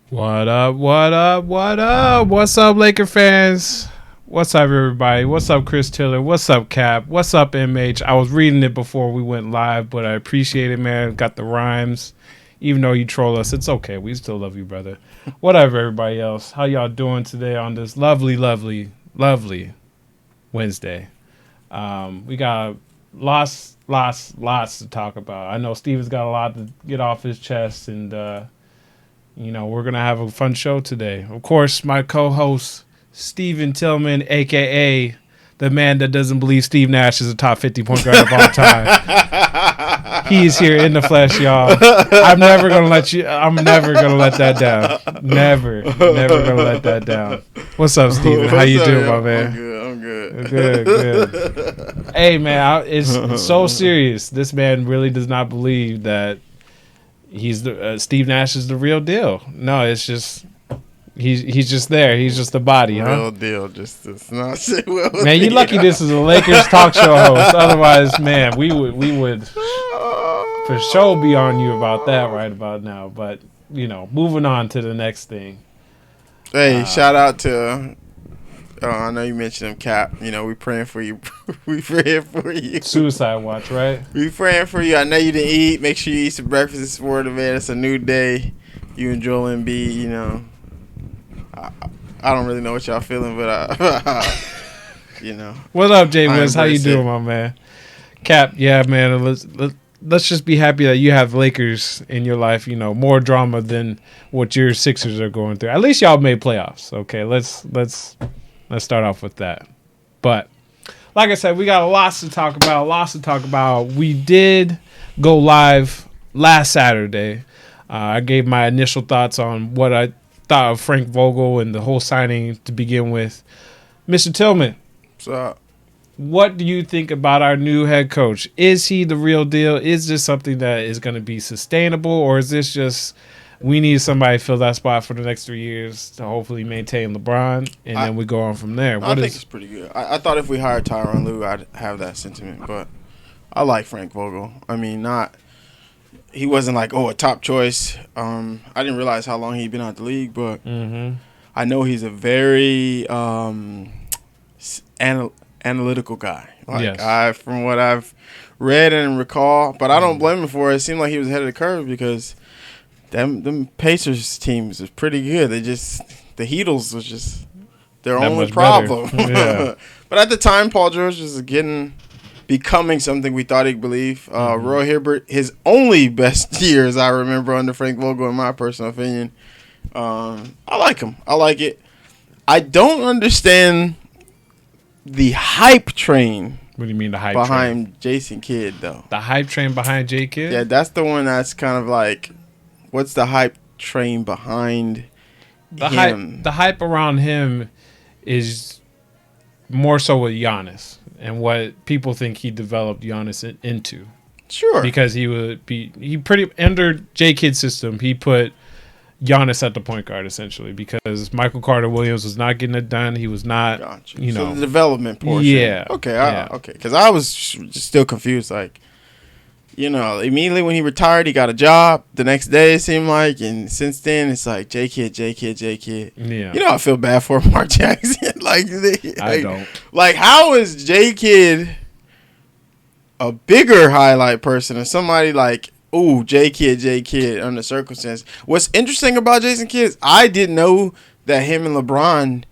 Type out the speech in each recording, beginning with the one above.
What up, what up, what up? What's up, Laker fans? What's up, everybody? What's up, Chris Tiller? What's up, Cap? What's up, MH? I was reading it before we went live, but I appreciate it, man. Got the rhymes. Even though you troll us, it's okay. We still love you, brother. What up, everybody else? How y'all doing today on this lovely, lovely, lovely Wednesday? We got lots to talk about. I know Steven's got a lot to get off his chest, and we're going to have a fun show today. Of course, my co-host, Steven Tillman, a.k.a. the man that doesn't believe Steve Nash is a top 50 point guard of all time. He's here in the flesh, y'all. I'm never going to let that down. Never going to let that down. What's up, Steven? How you doing, my man? I'm good. Good. Hey, man, it's so serious. This man really does not believe that Steve Nash is the real deal. No, it's just he's just there. He's just the body, huh? Real deal. Just does not say well. Man, you lucky this is a Lakers talk show host. Otherwise, man, we would for sure be on you about that right about now. But moving on to the next thing. Hey, shout out to. I know you mentioned him, Cap. We praying for you. We praying for you. Suicide watch, right? We praying for you. I know you didn't eat. Make sure you eat some breakfast this morning, man. It's a new day. You and Joel Embiid, I don't really know what y'all feeling, but What up, Jay Wiz? How you doing, my man? Cap, yeah, man. Let's just be happy that you have Lakers in your life. More drama than what your Sixers are going through. At least y'all made playoffs. Okay, let's start off with that. But like I said, we got lots to talk about. We did go live last Saturday. I gave my initial thoughts on what I thought of Frank Vogel and the whole signing to begin with. Mr. Tillman, what's up? What do you think about our new head coach? Is he the real deal? Is this something that is going to be sustainable, or is this just we need somebody to fill that spot for the next 3 years to hopefully maintain LeBron, and then we go on from there? I think it's pretty good. I thought if we hired Tyronn Lue, I'd have that sentiment, but I like Frank Vogel. I mean, he wasn't like, a top choice. I didn't realize how long he'd been out the league, but I know he's a very analytical guy. Yes. From what I've read and recall, but I don't blame him for it. It seemed like he was ahead of the curve because them Pacers teams is pretty good. The Heatles was just their only problem. Yeah. But at the time, Paul George was becoming something we thought he'd believe. Roy Hibbert, his only best years I remember under Frank Vogel, in my personal opinion. I like him. I like it. I don't understand the hype train. What do you mean the hype behind train? Jason Kidd, though. The hype train behind J. Kidd? Yeah, that's the one that's kind of like, what's the hype train behind him? The hype around him is more so with Giannis and what people think he developed Giannis into. Sure. Because under J. Kidd's system, he put Giannis at the point guard essentially because Michael Carter Williams was not getting it done. He was not, So the development portion. Yeah. Okay. Okay. Because I was just still confused. Like, immediately when he retired, he got a job. The next day it seemed like, and since then it's like J. Kidd. Yeah. I feel bad for Mark Jackson. I don't. Like, how is J. Kidd a bigger highlight person than somebody like? Ooh, J. Kidd, under circumstance. What's interesting about Jason Kidd is I didn't know that him and LeBron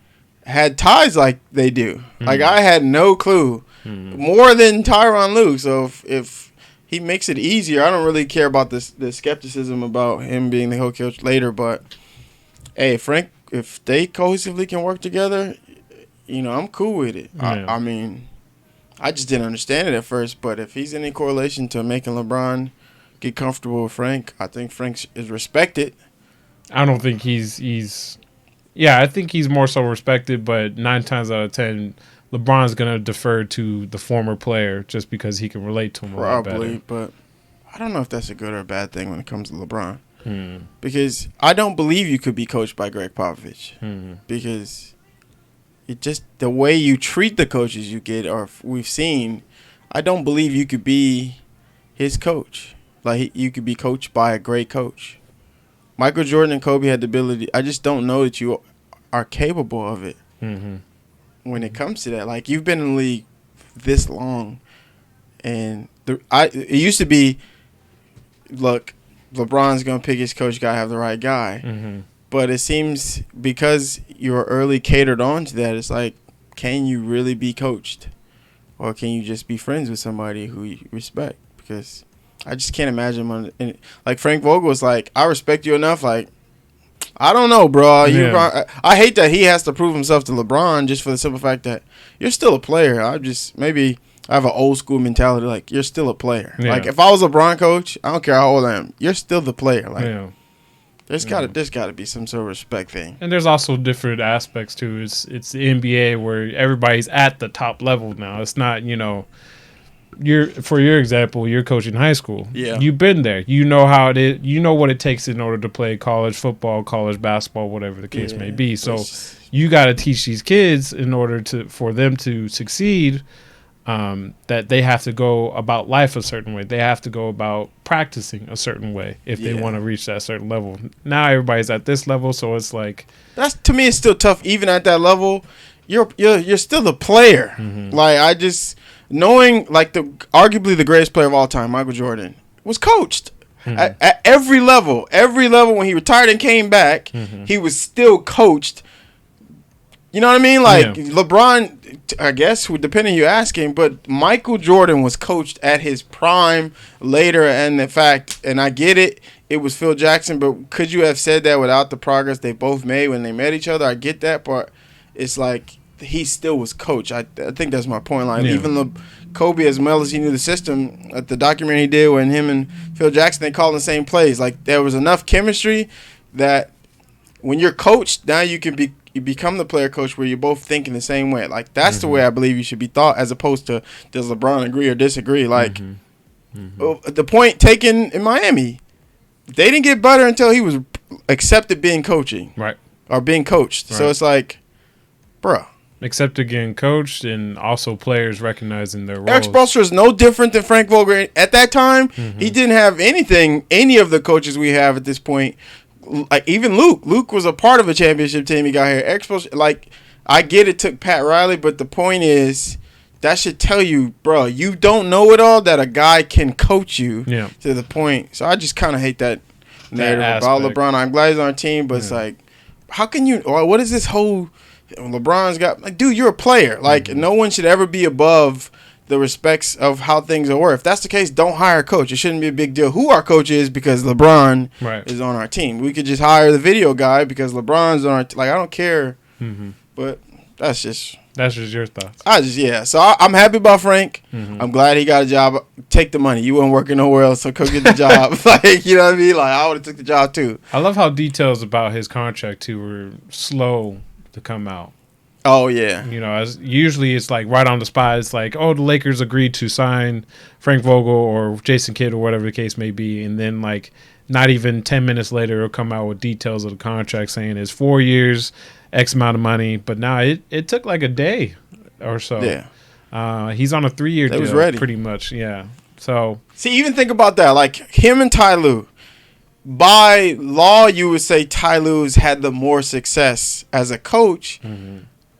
had ties like they do. Like, I had no clue. More than Tyronn Lue. So if he makes it easier, I don't really care about the skepticism about him being the head coach later. But, hey, Frank, if they cohesively can work together, I'm cool with it. Yeah. I mean, I just didn't understand it at first. But if he's any correlation to making LeBron get comfortable with Frank, I think Frank is respected. I don't think he's I think he's more so respected, but 9 times out of 10, LeBron's going to defer to the former player just because he can relate to him a lot better. Probably, but I don't know if that's a good or a bad thing when it comes to LeBron. Because I don't believe you could be coached by Greg Popovich. Because it just the way you treat the coaches you get, or we've seen, I don't believe you could be his coach. Like, you could be coached by a great coach. Michael Jordan and Kobe had the ability. I just don't know that you are capable of it when it comes to that. Like, you've been in the league this long, and it used to be, look, LeBron's gonna pick his coach. Gotta have the right guy. But it seems because you're early catered on to that, it's like, can you really be coached? Or can you just be friends with somebody who you respect? Because I just can't imagine like Frank Vogel was like, I respect you enough. Like, I don't know, bro. I hate that he has to prove himself to LeBron just for the simple fact that you're still a player. Maybe I have an old school mentality. Like, you're still a player. Yeah. Like, if I was a LeBron coach, I don't care how old I am. You're still the player. Like, there's got to be some sort of respect thing. And there's also different aspects too. It's the NBA where everybody's at the top level now. It's not, for your example, you're coaching high school. Yeah. You've been there. You know how it is. You know what it takes in order to play college football, college basketball, whatever the case may be. So you got to teach these kids in order for them to succeed. That they have to go about life a certain way. They have to go about practicing a certain way if they want to reach that certain level. Now everybody's at this level, so it's like, that's, to me, it's still tough. Even at that level, you're still the player. Like, I just knowing, like, arguably the greatest player of all time, Michael Jordan, was coached at every level. Every level, when he retired and came back, he was still coached. You know what I mean? Like, LeBron, I guess, depending you asking, but Michael Jordan was coached at his prime later, and in fact, and I get it, it was Phil Jackson, but could you have said that without the progress they both made when they met each other? I get that, but it's like he still was coached. I think that's my point. Like, even Kobe, as well as he knew the system, at the documentary he did when him and Phil Jackson, they called the same plays. Like, there was enough chemistry that when you're coached, now you become the player coach where you're both thinking the same way. Like, that's the way I believe you should be thought, as opposed to, does LeBron agree or disagree? Like, the point taken in Miami, they didn't get better until he was accepted being coaching. Right. Or being coached. Right. So it's like, bruh. Accepted getting coached, and also players recognizing their roles. Eric Spoelstra is no different than Frank Vogel. At that time, he didn't have any of the coaches we have at this point. Like, even Luke was a part of a championship team. He got here. Eric Spoelstra, like, I get it took Pat Riley, but the point is, that should tell you, bro, you don't know it all, that a guy can coach you to the point. So I just kind of hate that narrative about LeBron. I'm glad he's on our team, but it's like, how can you, or what is this whole, LeBron's got, like, dude, you're a player. Like, no one should ever be above the respects of how things are. If that's the case, don't hire a coach. It shouldn't be a big deal who our coach is, because LeBron is on our team. We could just hire the video guy because LeBron's on our like, I don't care. But that's just your thoughts. So I'm happy about Frank. I'm glad he got a job. Take the money. You weren't working nowhere else, so go get the job. Like, you know what I mean? Like, I would have took the job too. I love how details about his contract too were slow to come out. Oh, yeah. Usually it's like right on the spot. It's like, oh, the Lakers agreed to sign Frank Vogel or Jason Kidd or whatever the case may be. And then, like, not even 10 minutes later, it'll come out with details of the contract saying it's 4 years, X amount of money. But now it took like a day or so. Yeah. He's on a 3-year deal. Was ready. Pretty much, yeah. So, see, even think about that. Like, him and Ty Lue. By law, you would say Ty Lue's had the more success as a coach.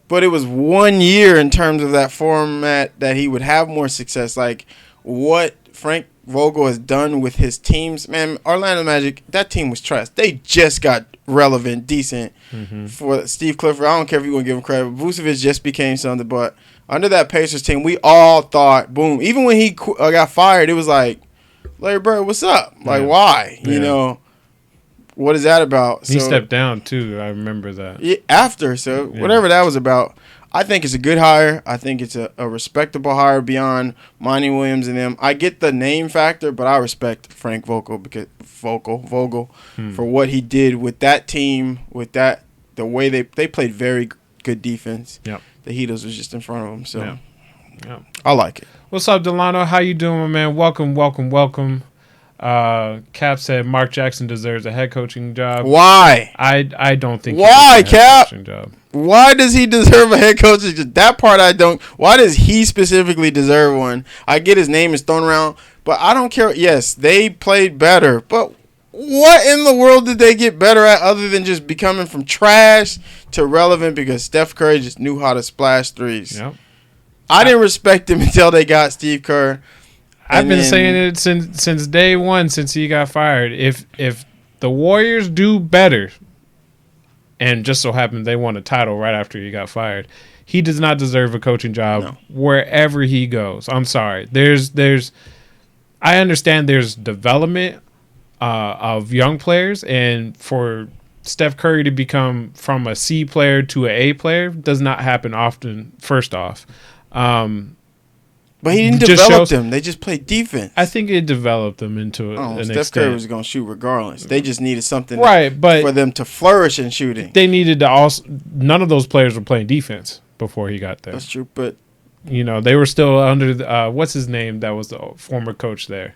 But it was 1 year in terms of that format that he would have more success. Like, what Frank Vogel has done with his teams, man, Orlando Magic, that team was trash. They just got relevant, decent for Steve Clifford. I don't care if you want to give him credit. Vucevic just became something. But under that Pacers team, we all thought, boom. Even when he got fired, it was like, Larry Bird, what's up? Like, why? You what is that about? He stepped down, too. I remember that. Yeah, after. So, whatever that was about, I think it's a good hire. I think it's a respectable hire beyond Monty Williams and them. I get the name factor, but I respect Frank Vogel for what he did with that team, with that, the way they played very good defense. Yep. The Heatles was just in front of them. So, I like it. What's up, Delano? How you doing, my man? Welcome. Cap said Mark Jackson deserves a head coaching job. Why? I don't think. Why, Cap? Job. Why does he deserve a head coaching job? That part I don't. Why does he specifically deserve one? I get his name is thrown around, but I don't care. Yes, they played better, but What in the world did they get better at other than just becoming from trash to relevant because Steph Curry just knew how to splash threes? Yep. I didn't respect him until they got Steve Kerr. I've been saying it since day one, since he got fired. If the Warriors do better, and just so happened they won a title right after he got fired, he does not deserve a coaching job wherever he goes. I'm sorry. I understand there's development of young players, and for Steph Curry to become from a C player to an A player does not happen often. First off, but he didn't develop them. They just played defense. I think it developed them into an Steph extent. Curry was going to shoot regardless. They just needed something but for them to flourish in shooting. They needed to also. None of those players were playing defense before he got there. That's true, but they were still under what's his name? That was the former coach there.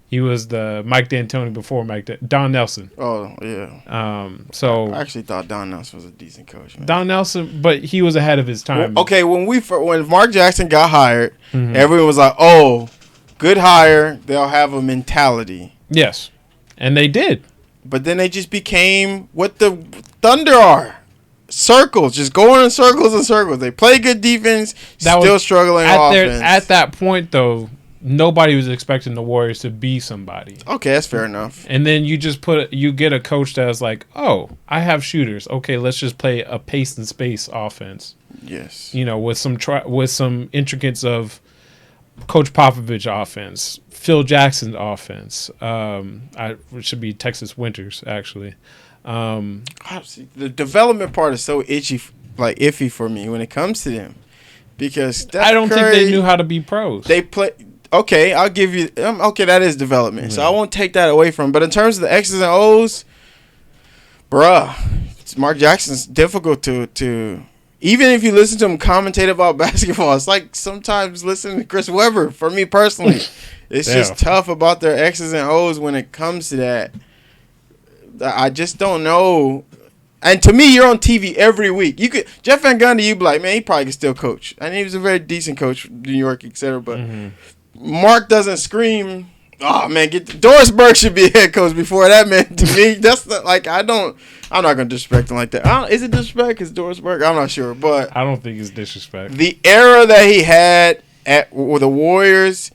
He was the Mike D'Antoni before Don Nelson. Oh yeah. So I actually thought Don Nelson was a decent coach. Man. Don Nelson, but he was ahead of his time. Well, okay, when Mark Jackson got hired, everyone was like, "Oh, good hire. They'll have a mentality." Yes, and they did. But then they just became what the Thunder are. Circles, just going in circles and circles. They play good defense, still struggling offense. At that point, though, nobody was expecting the Warriors to be somebody. Okay, that's fair enough. And then you get a coach that's like, oh, I have shooters. Okay, let's just play a pace and space offense. Yes. With some intricacies of Coach Popovich offense, Phil Jackson's offense. It should be Texas Winters, actually. The development part is so iffy for me when it comes to them, because I don't think they knew how to be pros. They play. Okay, I'll give you. Okay, that is development, so I won't take that away from them. But in terms of the X's and O's, Mark Jackson's difficult to. Even if you listen to him commentate about basketball, it's like sometimes listening to Chris Webber. For me personally, it's just tough about their X's and O's when it comes to that. I just don't know. And to me, you're on TV every week. Jeff Van Gundy, you'd be like, man, he probably could still coach. And he was a very decent coach for New York, etc. But Mark doesn't scream, oh man, Doris Burke should be a head coach before that, man. To me, that's I'm not gonna disrespect him like that. Is it disrespect? Because Doris Burke, I'm not sure, but I don't think it's disrespect. The era that he had with the Warriors,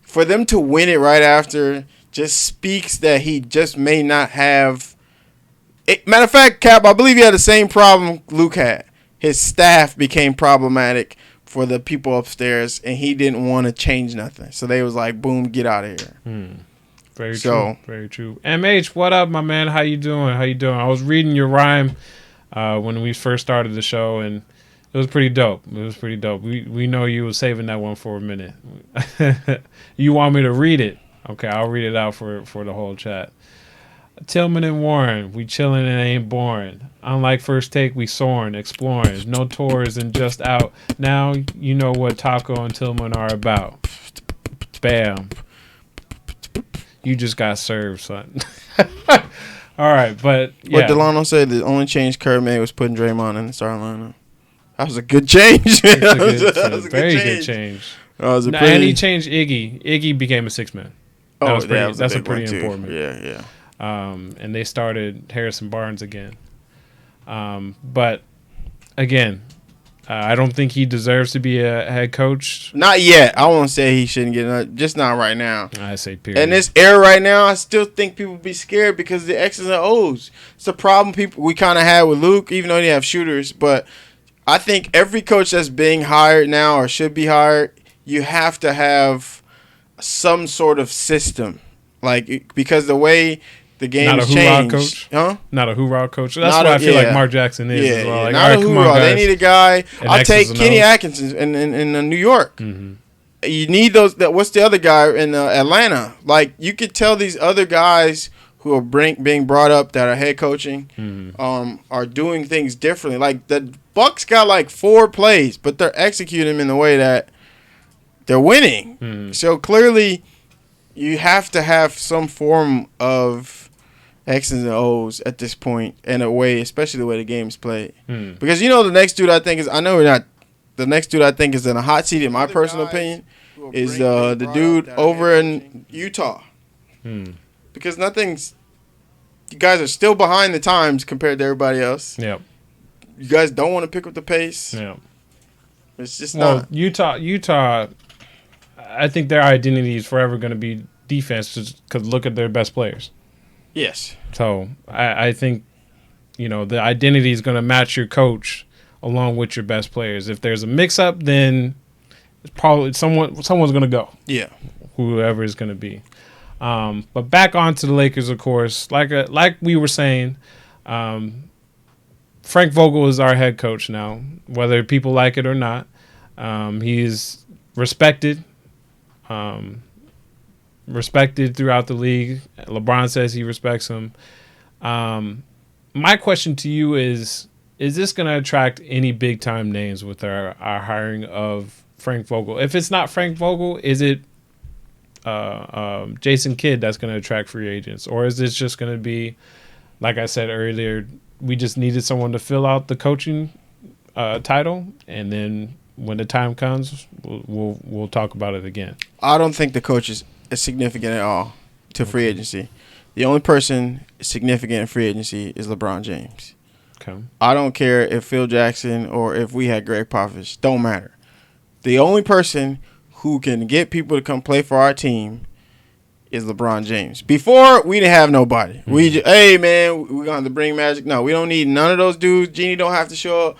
for them to win it right after, just speaks that he just may not have. Matter of fact, Cap, I believe he had the same problem Luke had. His staff became problematic for the people upstairs, and he didn't want to change nothing. So they was like, boom, get out of here. Very true. Very true. MH, what up, my man? How you doing? I was reading your rhyme when we first started the show, and it was pretty dope. We know you were saving that one for a minute. You want me to read it? Okay, I'll read it out for the whole chat. Tillman and Warren, we chillin' and ain't boring. Unlike First Take, we soaring, exploring. No tours and just out. Now you know what Taco and Tillman are about. Bam. You just got served, son. All right, but yeah. What Delano said, the only change Kerr made was putting Draymond in the starting lineup. That was a good change. That was a very good change. And he changed Iggy. Iggy became a six-man. That's a pretty important move. Yeah. And they started Harrison Barnes again. But again, I don't think he deserves to be a head coach. Not yet. I won't say he shouldn't get just not right now. I say period. In this era right now, I still think people be scared because of the X's and O's. It's a problem we kind of had with Luke, even though he didn't have shooters. But I think every coach that's being hired now or should be hired, you have to have some sort of system. Because the way the game has changed. Coach? Huh? Not a hoorah coach. That's what I feel like Mark Jackson is as well. Not a hoorah. They need a guy. I'll take Kenny Atkinson in New York. Mm-hmm. You need those. What's the other guy in Atlanta? You could tell these other guys who are being brought up that are head coaching are doing things differently. The Bucks got 4 plays, but they're executing them in the way that they're winning. Mm-hmm. So clearly, you have to have some form of X's and O's at this point in a way, especially the way the game's played. Because the next dude I think is the next dude I think is in a hot seat in my personal opinion is the dude over in Utah. Because nothing's You guys are still behind the times compared to everybody else. Yeah. You guys don't want to pick up the pace. Yeah. It's just Well, not. Utah, I think their identity is forever going to be defense because look at their best players. Yes. So I think, the identity is going to match your coach along with your best players. If there's a mix-up, then it's probably someone's going to go. Yeah. Whoever is going to be. But back on to the Lakers, of course. Like we were saying, Frank Vogel is our head coach now, whether people like it or not. He's respected. Respected throughout the league. LeBron says he respects him. My question to you is this going to attract any big-time names with our hiring of Frank Vogel? If it's not Frank Vogel, is it Jason Kidd that's going to attract free agents? Or is this just going to be, like I said earlier, we just needed someone to fill out the coaching title, and then when the time comes, we'll talk about it again? I don't think the coach is significant at all to free agency. The only person significant in free agency is LeBron James. Okay. I don't care if Phil Jackson or if we had Greg Popovich. Don't matter. The only person who can get people to come play for our team is LeBron James. Before, we didn't have nobody. Mm-hmm. We just, hey, man, we're going to bring Magic. No, we don't need none of those dudes. Genie don't have to show up.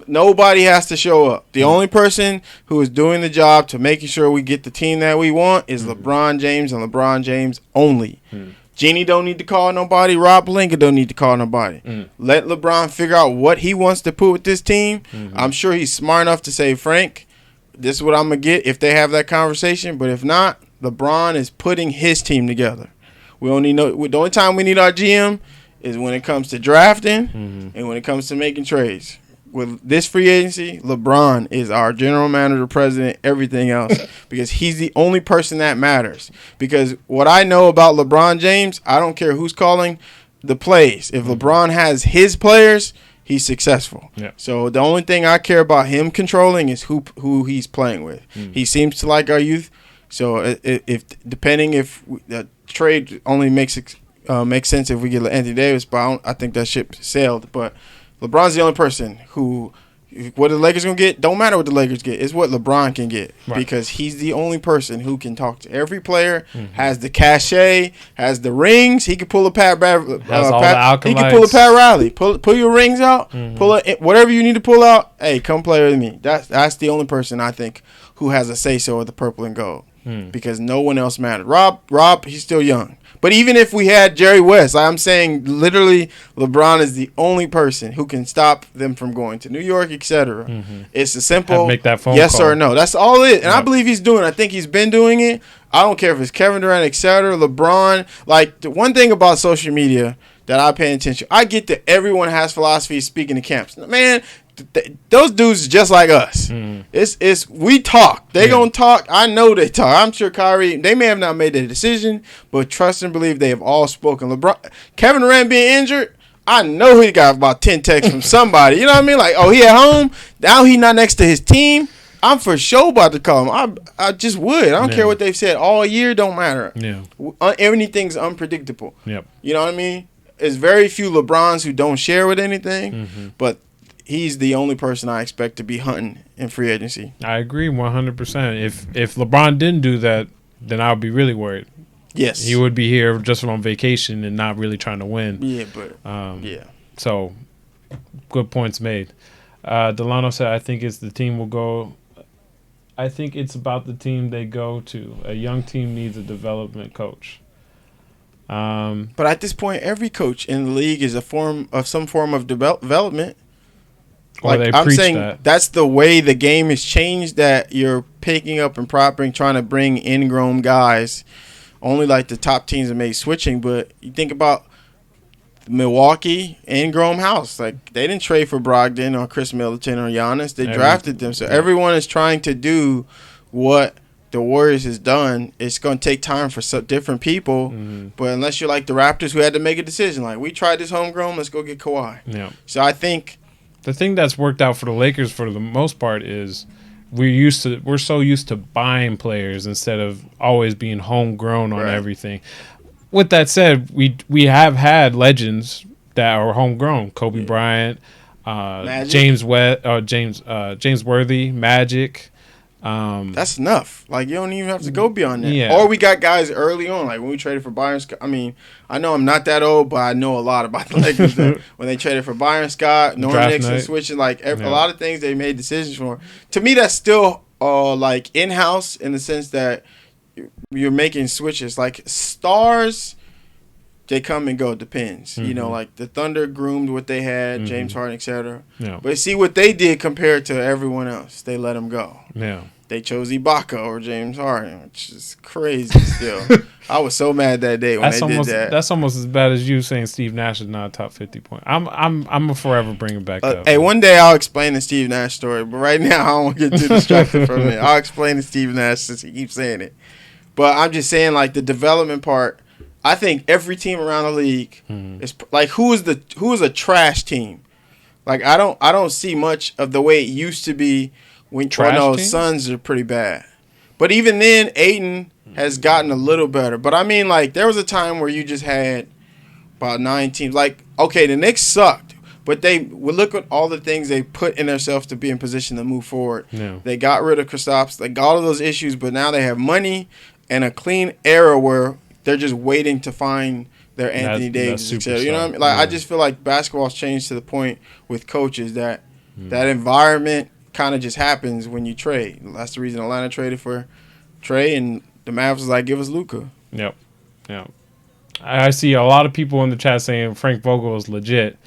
Nobody has to show up. The only person who is doing the job to making sure we get the team that we want is LeBron James and LeBron James only. Genie don't need to call nobody. Rob Pelinka don't need to call nobody. Let LeBron figure out what he wants to put with this team. I'm sure he's smart enough to say, Frank, this is what I'm going to get if they have that conversation. But if not, LeBron is putting his team together. We only know the only time we need our GM is when it comes to drafting and when it comes to making trades. With this free agency, LeBron is our general manager, president, everything else, because he's the only person that matters. Because what I know about LeBron James, I don't care who's calling the plays. If LeBron has his players, he's successful. Yeah. So the only thing I care about him controlling is who he's playing with. He seems to like our youth. So if the trade only makes sense if we get Anthony Davis, but I think that ship sailed. But LeBron's the only person who, what the Lakers going to get, don't matter what the Lakers get. It's what LeBron can get because he's the only person who can talk to every player, has the cachet, has the rings. He can pull a Pat Riley. He can pull a Pat Riley. Pull your rings out. Pull whatever you need to pull out. Hey, come play with me. That's the only person I think who has a say-so with the purple and gold because no one else mattered. Rob, he's still young. But even if we had Jerry West, I'm saying literally LeBron is the only person who can stop them from going to New York, etc. It's a simple make that phone yes call. or no. That's all it is. And I believe he's doing it. I think he's been doing it. I don't care if it's Kevin Durant, etc., LeBron. Like, the one thing about social media that I pay attention, I get that everyone has philosophies speaking to camps. Man, those dudes just like us. It's we talk. They gonna talk. I know they talk. I'm sure Kyrie. They may have not made the decision, but trust and believe they have all spoken. LeBron, Kevin Durant being injured, I know he got about 10 texts from somebody. You know what I mean? Like, oh, he at home now. He not next to his team. I'm for sure about to call him. I just would. I don't care what they've said all year. Don't matter. Yeah. Anything's unpredictable. Yep. You know what I mean? There's very few LeBrons who don't share with anything, but he's the only person I expect to be hunting in free agency. I agree 100%. If LeBron didn't do that, then I would be really worried. Yes. He would be here just on vacation and not really trying to win. Yeah, but So, good points made. Delano said, I think it's the team will go. I think it's about the team they go to. A young team needs a development coach. But at this point, every coach in the league is some form of development. Like, I'm saying that's the way the game has changed, that you're picking up and trying to bring ingrown guys. Only like the top teams have made switching, but you think about Milwaukee, ingrown house. Like, they didn't trade for Brogdon or Chris Middleton or Giannis. They drafted them. So everyone is trying to do what the Warriors has done. It's going to take time for some different people, but unless you're like the Raptors who had to make a decision, like, we tried this homegrown, let's go get Kawhi. Yeah. So I think the thing that's worked out for the Lakers for the most part is we're so used to buying players instead of always being homegrown on everything. with that said, we have had legends that are homegrown. Kobe Bryant, James Worthy, Magic. That's enough. Like, you don't even have to go beyond that. Yeah. Or we got guys early on, like when we traded for Byron Scott. I mean, I know I'm not that old, but I know a lot about the Lakers. When they traded for Byron Scott, Norman Nixon, switching, like a lot of things they made decisions for. To me, that's still like in-house in the sense that you're making switches. Like stars, they come and go. It depends. You know, like the Thunder groomed what they had, James Harden, etc. Yeah. But see what they did compared to everyone else. They let him go. Yeah. They chose Ibaka over James Harden, which is crazy still. I was so mad that day when did that. That's almost as bad as you saying Steve Nash is not a top 50 point. I'm a forever bring it back up. Hey, one day I'll explain the Steve Nash story, but right now I don't want to get too distracted from it. I'll explain the Steve Nash since he keeps saying it. But I'm just saying, like, the development part, I think every team around the league is like, who is a trash team? Like, I don't see much of the way it used to be. Suns are pretty bad. But even then, Aiden has gotten a little better. But I mean, like, there was a time where you just had about 9 teams. Like, okay, the Knicks sucked, but they would look at all the things they put in themselves to be in position to move forward. Yeah. They got rid of Kristaps. They got all of those issues, but now they have money and a clean era where they're just waiting to find their Anthony Davis. You know what I mean? Like, I just feel like basketball's changed to the point with coaches that that environment kind of just happens when you trade. That's the reason Atlanta traded for Trey, and the Mavs was like, give us Luka. Yep. I see a lot of people in the chat saying Frank Vogel is legit.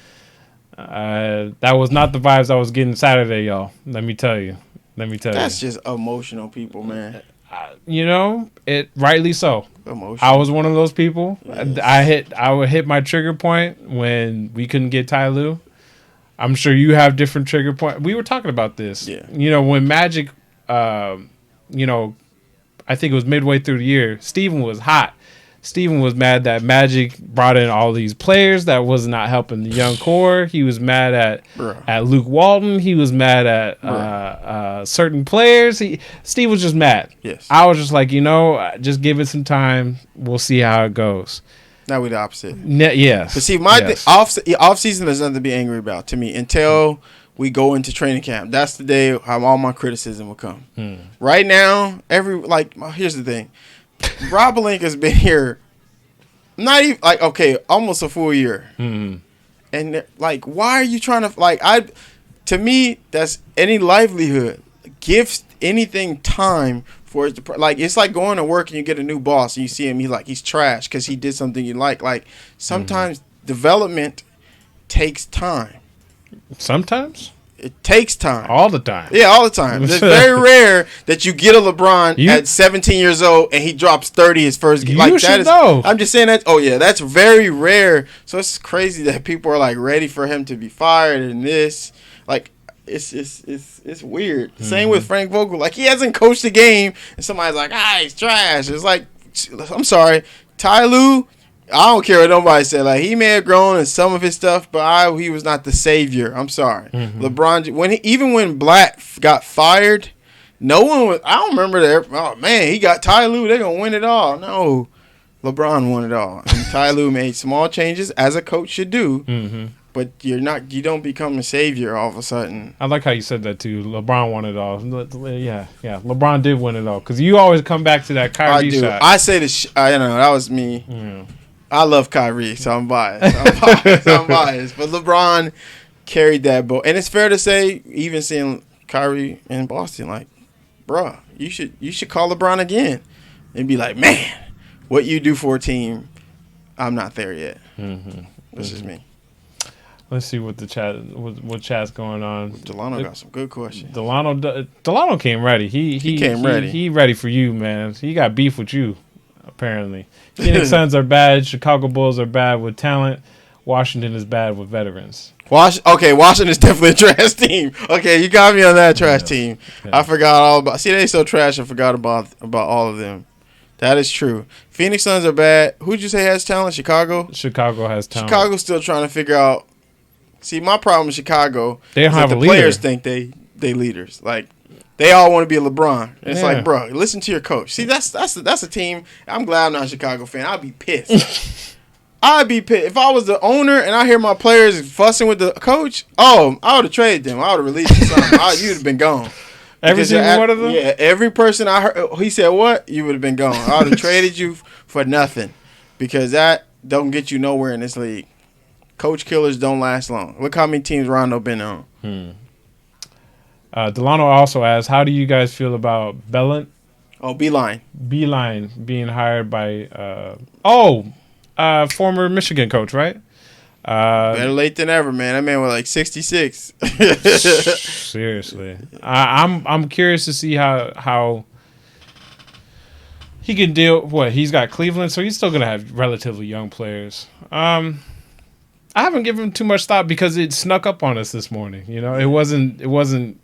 That was not the vibes I was getting Saturday, y'all. Let me tell you. That's just emotional people, man. You know, it rightly so. Emotional. I was one of those people. Yes. I would hit my trigger point when we couldn't get Ty Lue. I'm sure you have different trigger points. We were talking about this. Yeah. You know, when Magic, I think it was midway through the year, Steven was hot. Steven was mad that Magic brought in all these players that was not helping the young core. He was mad at Luke Walton. He was mad at certain players. Steve was just mad. Yes. I was just like, just give it some time. We'll see how it goes. Now we're the opposite. Yes. But see, off season, there's nothing to be angry about to me until we go into training camp. That's the day how all my criticism will come. Right now, here's the thing. Rob Pelinka's been here not even almost a full year. And like, why are you trying to to me, that's any livelihood. Give anything time for it to, it's like going to work and you get a new boss and you see him, he's trash because he did something you like. Like, sometimes development takes time. Sometimes? It takes time. All the time. Yeah, all the time. It's very rare that you get a LeBron at 17 years old and he drops 30 his first game. You should know. I'm just saying that. Oh, yeah, that's very rare. So it's crazy that people are, like, ready for him to be fired and this. Like, it's weird. Same with Frank Vogel. Like, he hasn't coached a game and somebody's like, he's trash. It's like, I'm sorry. Ty Lue, I don't care what nobody said. Like, he may have grown in some of his stuff, but he was not the savior. I'm sorry. LeBron, even when Black got fired, no one was. I don't remember that. Oh man, he got Ty Lue. They're gonna win it all. No, LeBron won it all. And Ty Lue made small changes as a coach should do. But you don't become a savior all of a sudden. I like how you said that too. LeBron won it all. Yeah. LeBron did win it all because you always come back to that Kyrie shot. I say this. That was me. Yeah. I love Kyrie, so I'm biased. I'm biased. But LeBron carried that boat. And it's fair to say, even seeing Kyrie in Boston, like, bruh, you should call LeBron again and be like, man, what you do for a team, I'm not there yet. This is me. Let's see what what chat's going on. Delano got some good questions. Delano came ready. He came ready. He ready for you, man. He got beef with you, apparently. Phoenix Suns are bad. Chicago Bulls are bad with talent. Washington is bad with veterans. Washington is definitely a trash team. Okay, you got me on that trash team. Yeah. I forgot all about. See, they so trash. I forgot about all of them. That is true. Phoenix Suns are bad. Who'd you say has talent? Chicago. Chicago has talent. Chicago's still trying to figure out. See, my problem with Chicago is that the players think they leaders. Like, They all want to be a LeBron. It's Yeah. like, bro, listen to your coach. See, that's a team. I'm glad I'm not a Chicago fan. I'd be pissed. I'd be pissed if I was the owner and I hear my players fussing with the coach. Oh, I would have traded them. I would have released them. You'd have been gone. Every single one of them. Yeah, every person I heard. He said what? You would have been gone. I would have traded you for nothing, because that don't get you nowhere in this league. Coach killers don't last long. Look how many teams Rondo been on. Delano also asks, how do you guys feel about Bellant? Oh, Beeline being hired by former Michigan coach, right? Better late than ever, man. That man was like 66. Seriously, I'm curious to see how he can deal. What, he's got Cleveland, so he's still gonna have relatively young players. I haven't given too much thought because it snuck up on us this morning. You know, it wasn't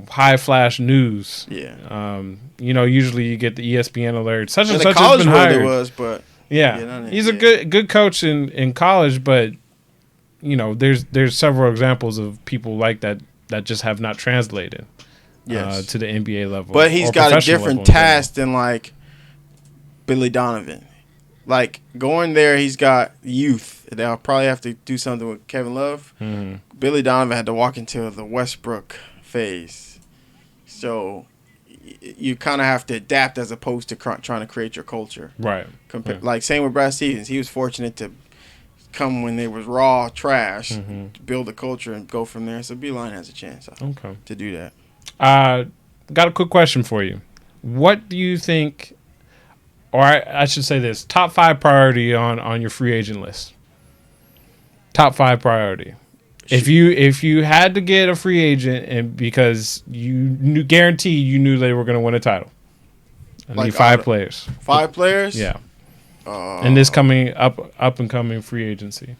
high flash news. Yeah. Usually you get the ESPN alert. Such and In such the has college been world hired. it was, but yeah, he's a good coach in college, but there's several examples of people like that just have not translated to the NBA level. But he's got a different task than like Billy Donovan. Like going there, he's got youth. They'll probably have to do something with Kevin Love. Mm-hmm. Billy Donovan had to walk into the Westbrook phase, so you kind of have to adapt as opposed to trying to create your culture. Right. Like same with Brad Stevens. He was fortunate to come when they was raw trash, to build a culture and go from there. So Beeline has a chance to do that. Got a quick question for you. What do you think, or I should say this, top 5 priority on your free agent list? Top 5 priority. If you had to get a free agent, and because you guaranteed you knew they were going to win a title, I need 5 players. 5 players? Yeah. And this coming up and coming free agency.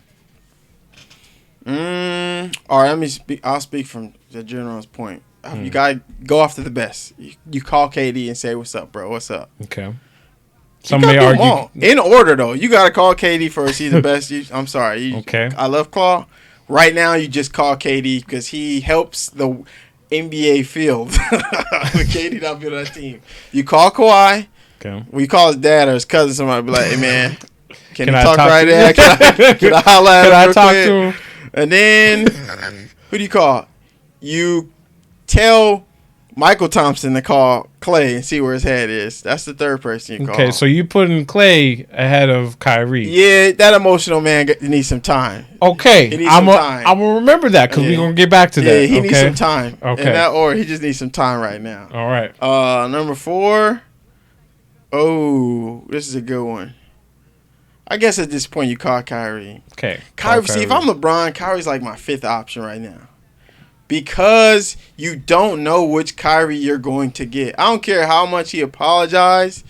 All right, let me speak. I'll speak from the general's point. You gotta go after the best. You call KD and say, "What's up, bro? What's up?" Okay. Some may argue in order though. You gotta call KD first. He's the best. I'm sorry. Okay. I love Claw. Right now, you just call KD because he helps the NBA field. With KD not be on that team. You call Kawhi. Okay. When you call his dad or his cousin, somebody be like, "Hey man, can you I talk right there? Can I holler at him? Can I real talk quick?" to him? And then who do you call? You tell Michael Thompson to call Clay and see where his head is. That's the third person you call. Okay, so you putting Clay ahead of Kyrie. Yeah, that emotional man needs some time. Okay, He needs some time. I'm gonna remember that because we're gonna get back to that. Yeah, he needs some time. Okay. In that order, he just needs some time right now. All right. Number 4. Oh, this is a good one. I guess at this point you call Kyrie. Okay. Kyrie. See, if I'm LeBron, Kyrie's like my 5th option right now. Because you don't know which Kyrie you're going to get. I don't care how much he apologized,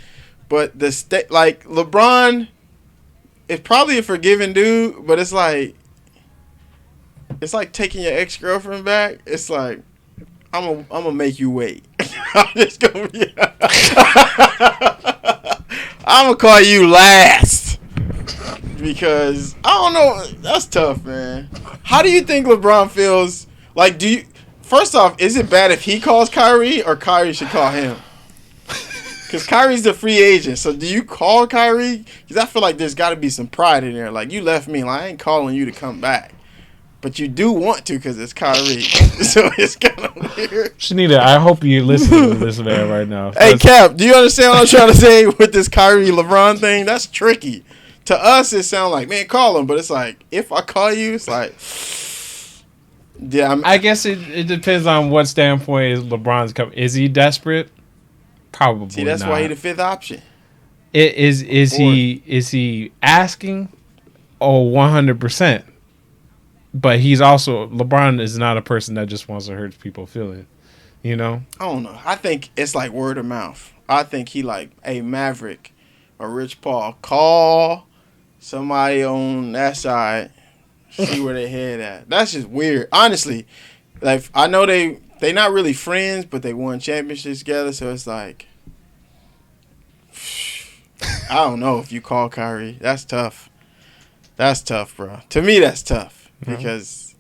but like LeBron is probably a forgiving dude, but it's like taking your ex-girlfriend back. It's like I'm gonna make you wait. I'm just gonna be I'm gonna call you last. Because I don't know, that's tough, man. How do you think LeBron feels? Like, first off, is it bad if he calls Kyrie or Kyrie should call him? Because Kyrie's the free agent. So do you call Kyrie? Because I feel like there's got to be some pride in there. Like, you left me. Like, I ain't calling you to come back. But you do want to because it's Kyrie. So it's kind of weird. Shanita, I hope you listen to this man right now. Hey, Cap, do you understand what I'm trying to say with this Kyrie LeBron thing? That's tricky. To us, it sounds like, man, call him. But it's like, if I call you, it's like... Yeah, I guess it depends on what standpoint is LeBron's coming. Is he desperate? Probably. See, that's not. why he's the 5th option. Is he asking? Oh, 100%. But he's also, LeBron is not a person that just wants to hurt people's feelings. You know? I don't know. I think it's like word of mouth. I think he like, hey, Maverick or Rich Paul, call somebody on that side. See where they head at. That's just weird. Honestly, like I know they not really friends, but they won championships together, so it's like I don't know if you call Kyrie. That's tough. That's tough, bro. To me, that's tough because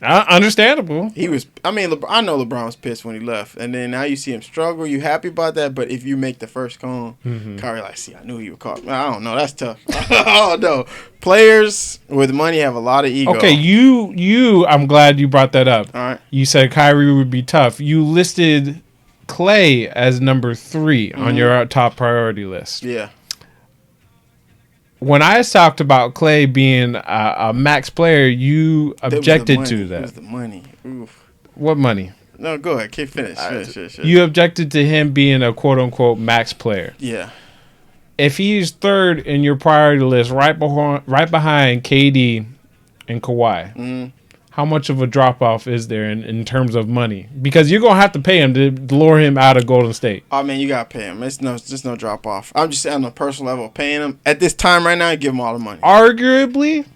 Understandable. He was. I mean, I know LeBron was pissed when he left, and then now you see him struggle. You happy about that? But if you make the first call, Kyrie like, see, I knew he would call. I don't know. That's tough. Oh no, players with money have a lot of ego. Okay, you. I'm glad you brought that up. All right. You said Kyrie would be tough. You listed Clay as number 3 on your top priority list. Yeah. When I talked about Clay being a max player, you objected to that. It was the money. Oof. What money? No, go ahead. Keep finish. You objected to him being a quote unquote max player. Yeah. If he's third in your priority list, right behind KD and Kawhi, how much of a drop off is there in terms of money? Because you're gonna have to pay him to lure him out of Golden State. I mean, you gotta pay him. It's just no drop off. I'm just saying on a personal level, paying him at this time right now, give him all the money. Arguably,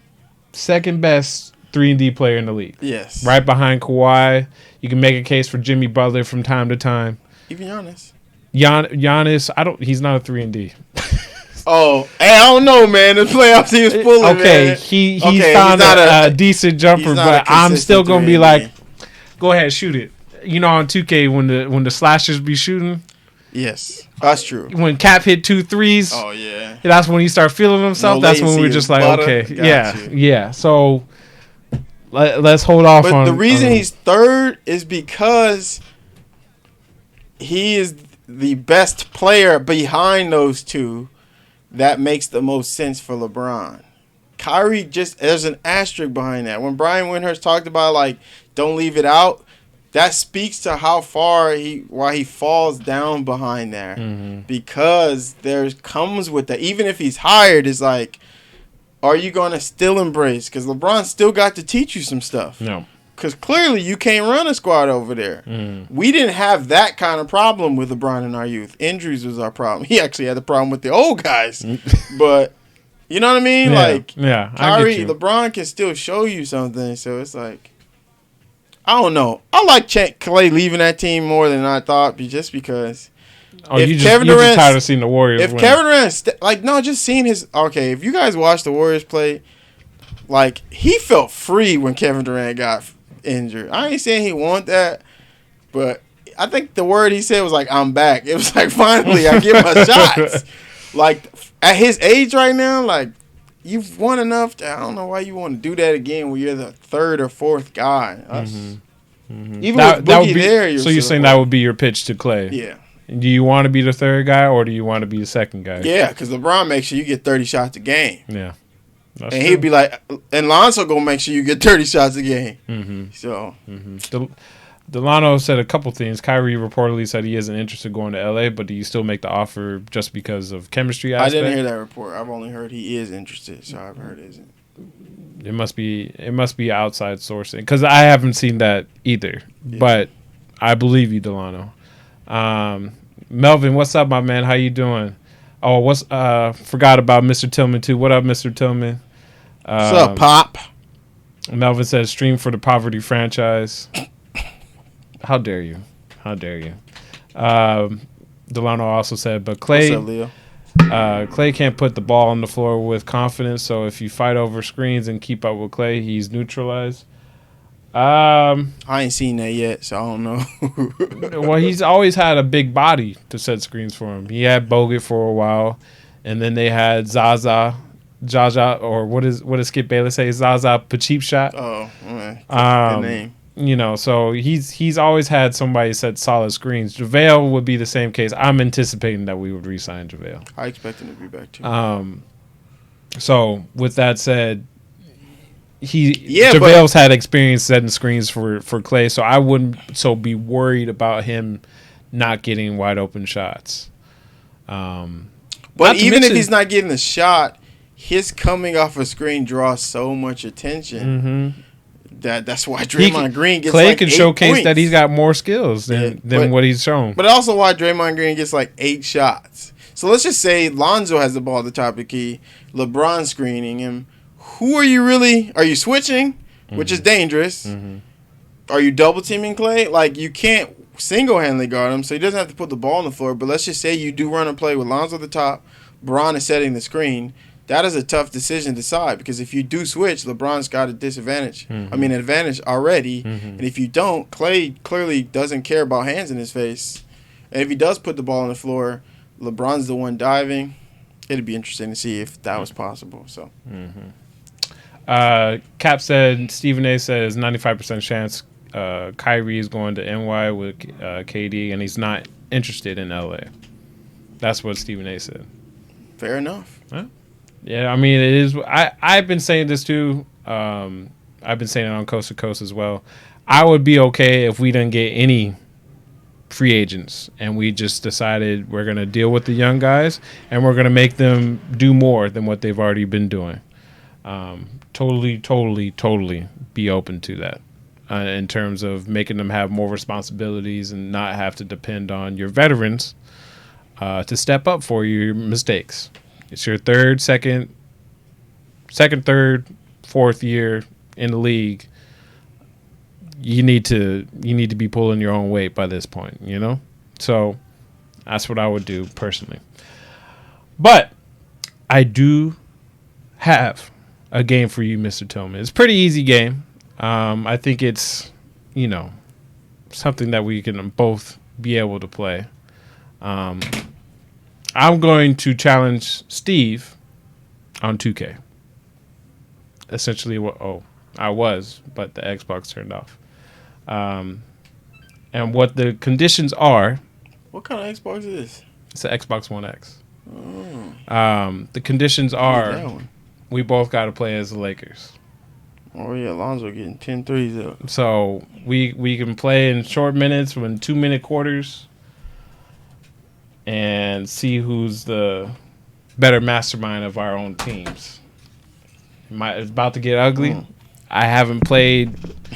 second best 3-and-D player in the league. Yes. Right behind Kawhi. You can make a case for Jimmy Butler from time to time. Even Giannis. Giannis, he's not a 3-and-D. Oh, hey, I don't know, man. The playoffs he was pulling. Okay, man. he's found a decent jumper, but I'm still gonna be like, go ahead, shoot it. You know, on 2K when the slashers be shooting. Yes, that's true. When Cap hit 2 threes. Oh yeah. That's when he started feeling himself. No that's when we're just like, okay, yeah. So let's hold off on. But the reason he's third is because he is the best player behind those two. That makes the most sense for LeBron. Kyrie there's an asterisk behind that. When Brian Windhurst talked about like don't leave it out, that speaks to how far why he falls down behind there. Because there comes with that. Even if he's hired, it's like, are you gonna still embrace? Because LeBron still got to teach you some stuff. No. Because clearly you can't run a squad over there. We didn't have that kind of problem with LeBron in our youth. Injuries was our problem. He actually had the problem with the old guys. But, you know what I mean? Kyrie, LeBron can still show you something. So it's like, I don't know. I like Clay leaving that team more than I thought just because. Oh, you're just tired of seeing the Warriors win. Kevin Durant, just seeing his. Okay, if you guys watch the Warriors play, like, he felt free when Kevin Durant got injured. I ain't saying he want that, but I think the word he said was like, I'm back. It was like, finally I get my shots. Like, at his age right now, like, you've won enough. I don't know why you want to do that again when you're the third or fourth guy. Even with Boogie there. So you're saying that would be your pitch to Clay? Yeah. Do you want to be the third guy or do you want to be the second guy? Yeah, because LeBron makes sure you get 30 shots a game. Yeah. And he'd be like, and Lonzo gonna make sure you get 30 shots a game. So Delano said a couple things. Kyrie reportedly said he isn't interested in going to LA, but do you still make the offer just because of chemistry aspect? I didn't hear that report. I've only heard he is interested, so I've heard isn't. It must be outside sourcing because I haven't seen that either. Yeah. But I believe you, Delano. Melvin, what's up, my man? How you doing? Oh, forgot about Mr. Tillman too. What up, Mr. Tillman? What's up, Pop? Melvin says, stream for the poverty franchise. How dare you? How dare you? Delano also said, but Clay, what's up, Leo? Clay can't put the ball on the floor with confidence, so if you fight over screens and keep up with Clay, he's neutralized. I ain't seen that yet, so I don't know. Well, he's always had a big body to set screens for him. He had Bogut for a while, and then they had Jaja, or what does Skip Bayless say? Zaza Pacheep shot. Oh, good name. You know, so he's always had somebody set solid screens. JaVale would be the same case. I'm anticipating that we would re-sign JaVale. I expect him to be back too. So with that said, JaVale's had experience setting screens for Clay, so I wouldn't be worried about him not getting wide open shots. But even if he's not getting a shot, his coming off a screen draws so much attention that's why Draymond Green gets Clay like can 8 showcase points. that he's got more skills than what he's shown. But also why Draymond Green gets like 8 shots. So let's just say Lonzo has the ball at the top of the key, LeBron screening him. Who are you switching, which is dangerous? Are you double teaming Clay? Like, you can't single-handedly guard him, so he doesn't have to put the ball on the floor. But let's just say you do run a play with Lonzo at the top, Bron is setting the screen. that is a tough decision to decide because if you do switch, LeBron's got a disadvantage. Mm-hmm. I mean, an advantage already. Mm-hmm. And if you don't, Clay clearly doesn't care about hands in his face. And if he does put the ball on the floor, LeBron's the one diving. It'd be interesting to see if that was possible. So, Cap said, Stephen A. says 95% chance Kyrie is going to NY with KD, and he's not interested in LA. That's what Stephen A. said. fair enough. Huh? Yeah, I mean, it is. I've been saying this too. I've been saying it on Coast to Coast as well. I would be okay if we didn't get any free agents and we just decided we're going to deal with the young guys and we're going to make them do more than what they've already been doing. Totally be open to that in terms of making them have more responsibilities and not have to depend on your veterans to step up for your mistakes. It's your second, third, fourth year in the league. You need to be pulling your own weight by this point, you know? So that's what I would do personally. But I do have a game for you, Mr. Tillman. It's a pretty easy game. I think it's, something that we can both be able to play. I'm going to challenge Steve on 2K. Essentially, I was, but the Xbox turned off. And what the conditions are. What kind of Xbox is this? It's the Xbox One X. The conditions are we both got to play as the Lakers. Oh, yeah, Alonzo getting 10 threes up. So we can play in short minutes, in 2-minute quarters, and see who's the better mastermind of our own teams. It's about to get ugly. I haven't played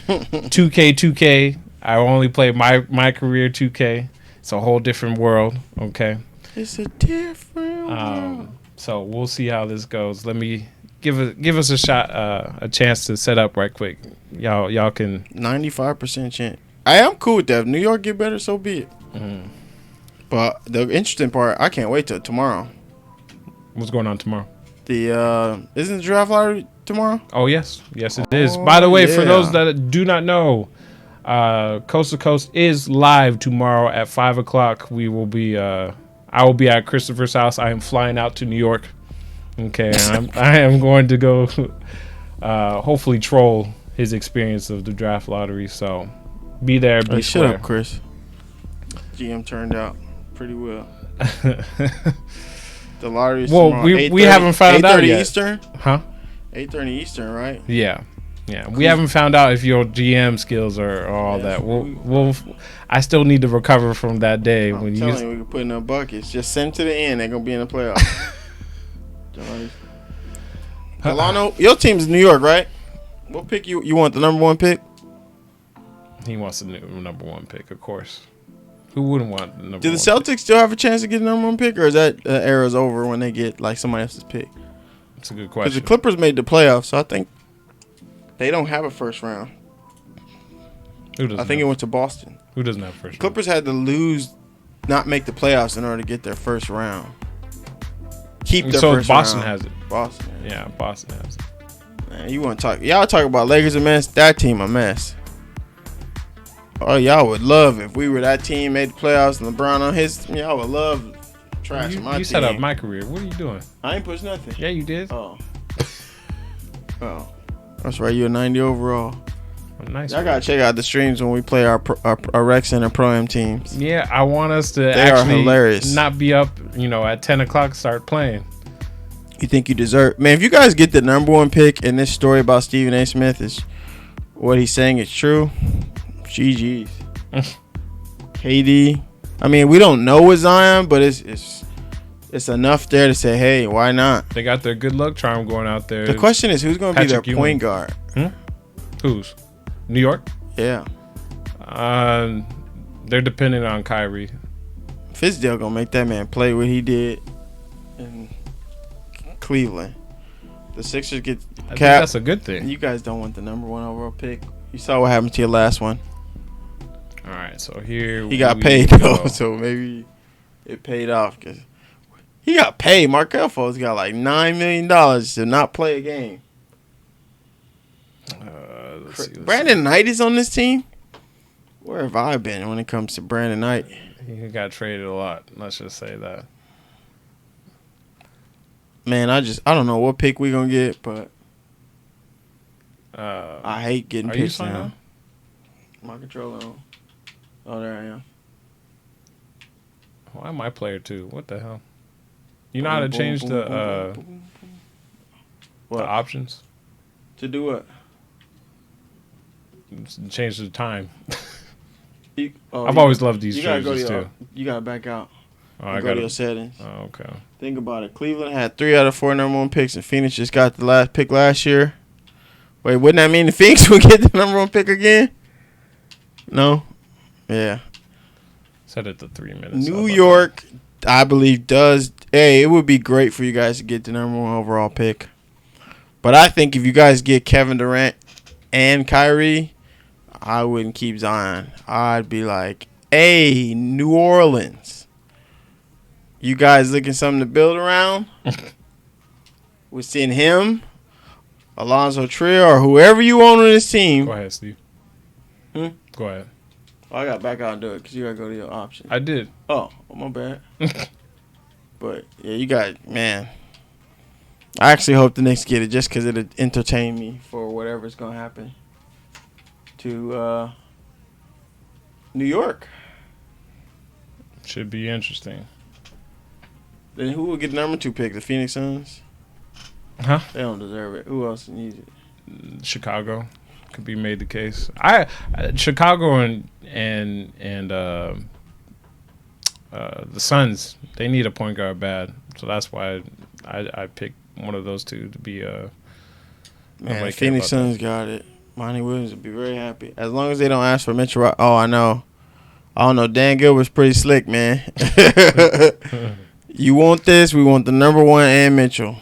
2K. I only played my career 2K. It's a whole different world, okay? It's a different world. So we'll see how this goes. Let me give us a shot, a chance to set up right quick. Y'all can 95% chance. I am cool with that. If New York get better, so be it. But the interesting part, I can't wait till tomorrow. What's going on tomorrow? Isn't the draft lottery tomorrow? Oh yes, it is. By the way, yeah. for those that do not know, Coast to Coast is live tomorrow at 5:00. We will be. I will be at Christopher's house. I am flying out to New York. Okay, I am going to go. Hopefully, troll his experience of the draft lottery. So, be there. Be shut up, Chris. GM turned out pretty well. The lottery is tomorrow. We haven't found out yet. 8:30 Eastern? Huh? 8:30 Eastern, right? Yeah. We haven't found out if your GM skills are all that. We'll. I still need to recover from that day I'm telling you, we can put in the buckets. Just send them to the end. They're gonna be in the playoffs. Delano, your team's New York, right? What pick you want? The number 1 pick? He wants the number 1 pick, of course. Who wouldn't want the number 1? Do the Celtics still have a chance to get the number 1 pick, or is that era's over when they get like somebody else's pick? That's a good Because question. the Clippers made the playoffs, so I think they don't have a first round. I think it went to Boston. Who doesn't have first round? Clippers had to not make the playoffs in order to get their first round. Keep their first Boston round. has it. Boston. Yeah, Boston has it. Man, you want to talk? Y'all talk about Lakers a mess. That team a mess. Oh, y'all would love if we were that team made the playoffs and LeBron on his. Y'all would love trash my team. You set up my career. What are you doing? I ain't push nothing. Yeah, you did. Oh, that's right. You're a 90 overall. Nice. Y'all gotta check out the streams when we play our Rec Center Pro-Am teams. Yeah, I want us to are hilarious. Not be up, at 10 o'clock start playing. You think you deserve, man? If you guys get the number 1 pick and this story about Stephen A. Smith is what he's saying is true, GG's. KD. I mean, we don't know with Zion, but it's enough there to say, hey, why not? They got their good luck charm going out there. The question is, who's going to be their point guard? Who's? New York? Yeah. They're dependent on Kyrie. Fizdale gonna make that man play what he did in Cleveland. The Sixers get I think Cap. that's a good thing. You guys don't want the number 1 overall pick. You saw what happened to your last one. All right, so here he got paid though, so maybe it paid off. Cause He got paid. Markel Fultz got like $9 million to not play a game. Let's see. Brandon Knight is on this team. Where have I been when it comes to Brandon Knight? He got traded a lot. Let's just say that. Man, I don't know what pick we gonna get, but Uh, I hate getting are you picks signed now. on? My controller on. Oh, there I am. Why am I player 2? What the hell? You know how to change the options? To do what? Change the time. Oh, I've always loved these you gotta jerseys go to too. You gotta back out. Oh, I Go got to your settings. Oh, okay. Think about it. Cleveland had 3 out of 4 number 1 picks, and Phoenix just got the last pick last year. Wait, wouldn't that mean the Phoenix would get the number 1 pick again? No. Yeah. Set it to 3 minutes. New York, I believe, does. Hey, it would be great for you guys to get the number 1 overall pick. But I think if you guys get Kevin Durant and Kyrie, I wouldn't keep Zion. I'd be like, hey, New Orleans, you guys looking something to build around? We're seeing him, Alonzo Trier, or whoever you want on this team. Go ahead, Steve. Go ahead. Oh, I got to back out and do it because you got to go to your options. I did. Oh, my bad. But, yeah, you got, man. I actually hope the Knicks get it just because it'll entertain me for whatever's going to happen to New York. Should be interesting. Then who will get the number 2 pick? The Phoenix Suns? Huh? They don't deserve it. Who else needs it? Chicago could be made the case. Chicago and the Suns, they need a point guard bad. So that's why I picked one of those two to be Man, the Phoenix Suns got it. Monty Williams would be very happy. As long as they don't ask for Mitchell. Oh, I know. I don't know. Dan Gilbert's pretty slick, man. You want this? We want the number 1 and Mitchell.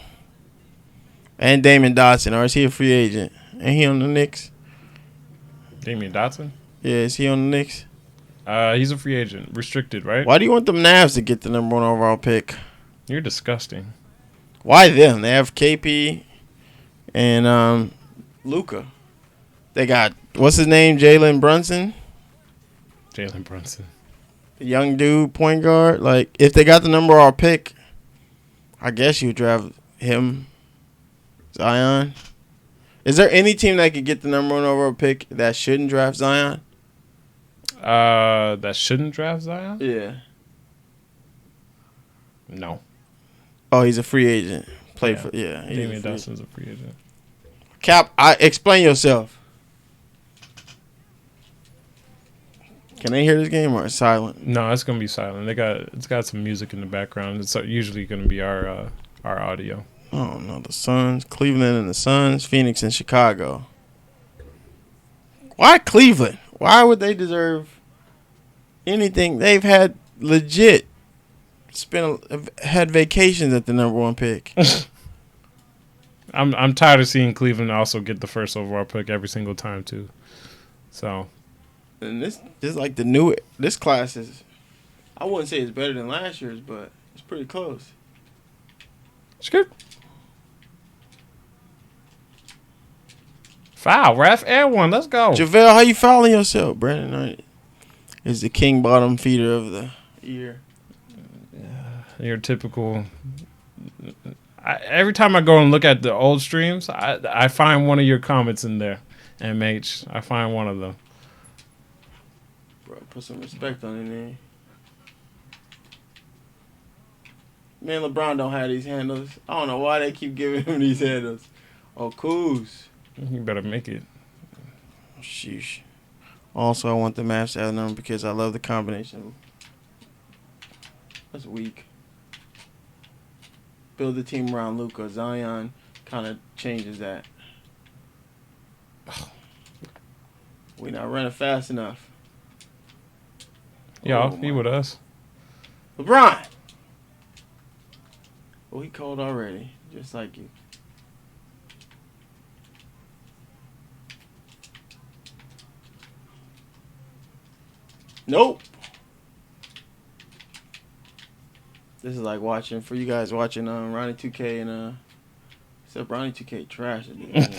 And Damon Dotson. Or is he a free agent? Ain't he on the Knicks? Damian Dotson? Yeah, is he on the Knicks? He's a free agent. Restricted, right? Why do you want them Navs to get the number 1 overall pick? You're disgusting. Why them? They have KP and Luka. They got, what's his name? Jalen Brunson? Jalen Brunson. Young dude, point guard. Like, if they got the number 1 pick, I guess you would draft him. Zion. Is there any team that could get the number 1 overall pick that shouldn't draft Zion? That shouldn't draft Zion? Yeah. No. Oh, he's a free agent. Damian Dotson's a free agent. Cap, explain yourself. Can they hear this game or it's silent? No, it's gonna be silent. It's got some music in the background. It's usually gonna be our audio. Oh no, the Suns, Cleveland and the Suns, Phoenix and Chicago. Why Cleveland? Why would they deserve anything? They've had legit had vacations at the number 1 pick. I'm tired of seeing Cleveland also get the first overall pick every single time too. So. And this is like this class is, I wouldn't say it's better than last year's, but it's pretty close. Skip. Foul, ref, and 1. Let's go. JaVale, how you fouling yourself? Brandon Knight is the king bottom feeder of the year. Your typical. Every time I go and look at the old streams, I find one of your comments in there, MH. I find one of them. Bro, put some respect on your name. Man, LeBron don't have these handles. I don't know why they keep giving him these handles. Oh, Kuz. You better make it. Sheesh. Also, I want the Mavs to have a number because I love the combination. That's weak. Build the team around Luka. Zion kind of changes that. We're not running fast enough. Yeah, he with us. LeBron. Oh, he cold already, just like you. Nope. This is like watching for you guys watching Ronnie 2K and except Ronnie 2K trash at the end.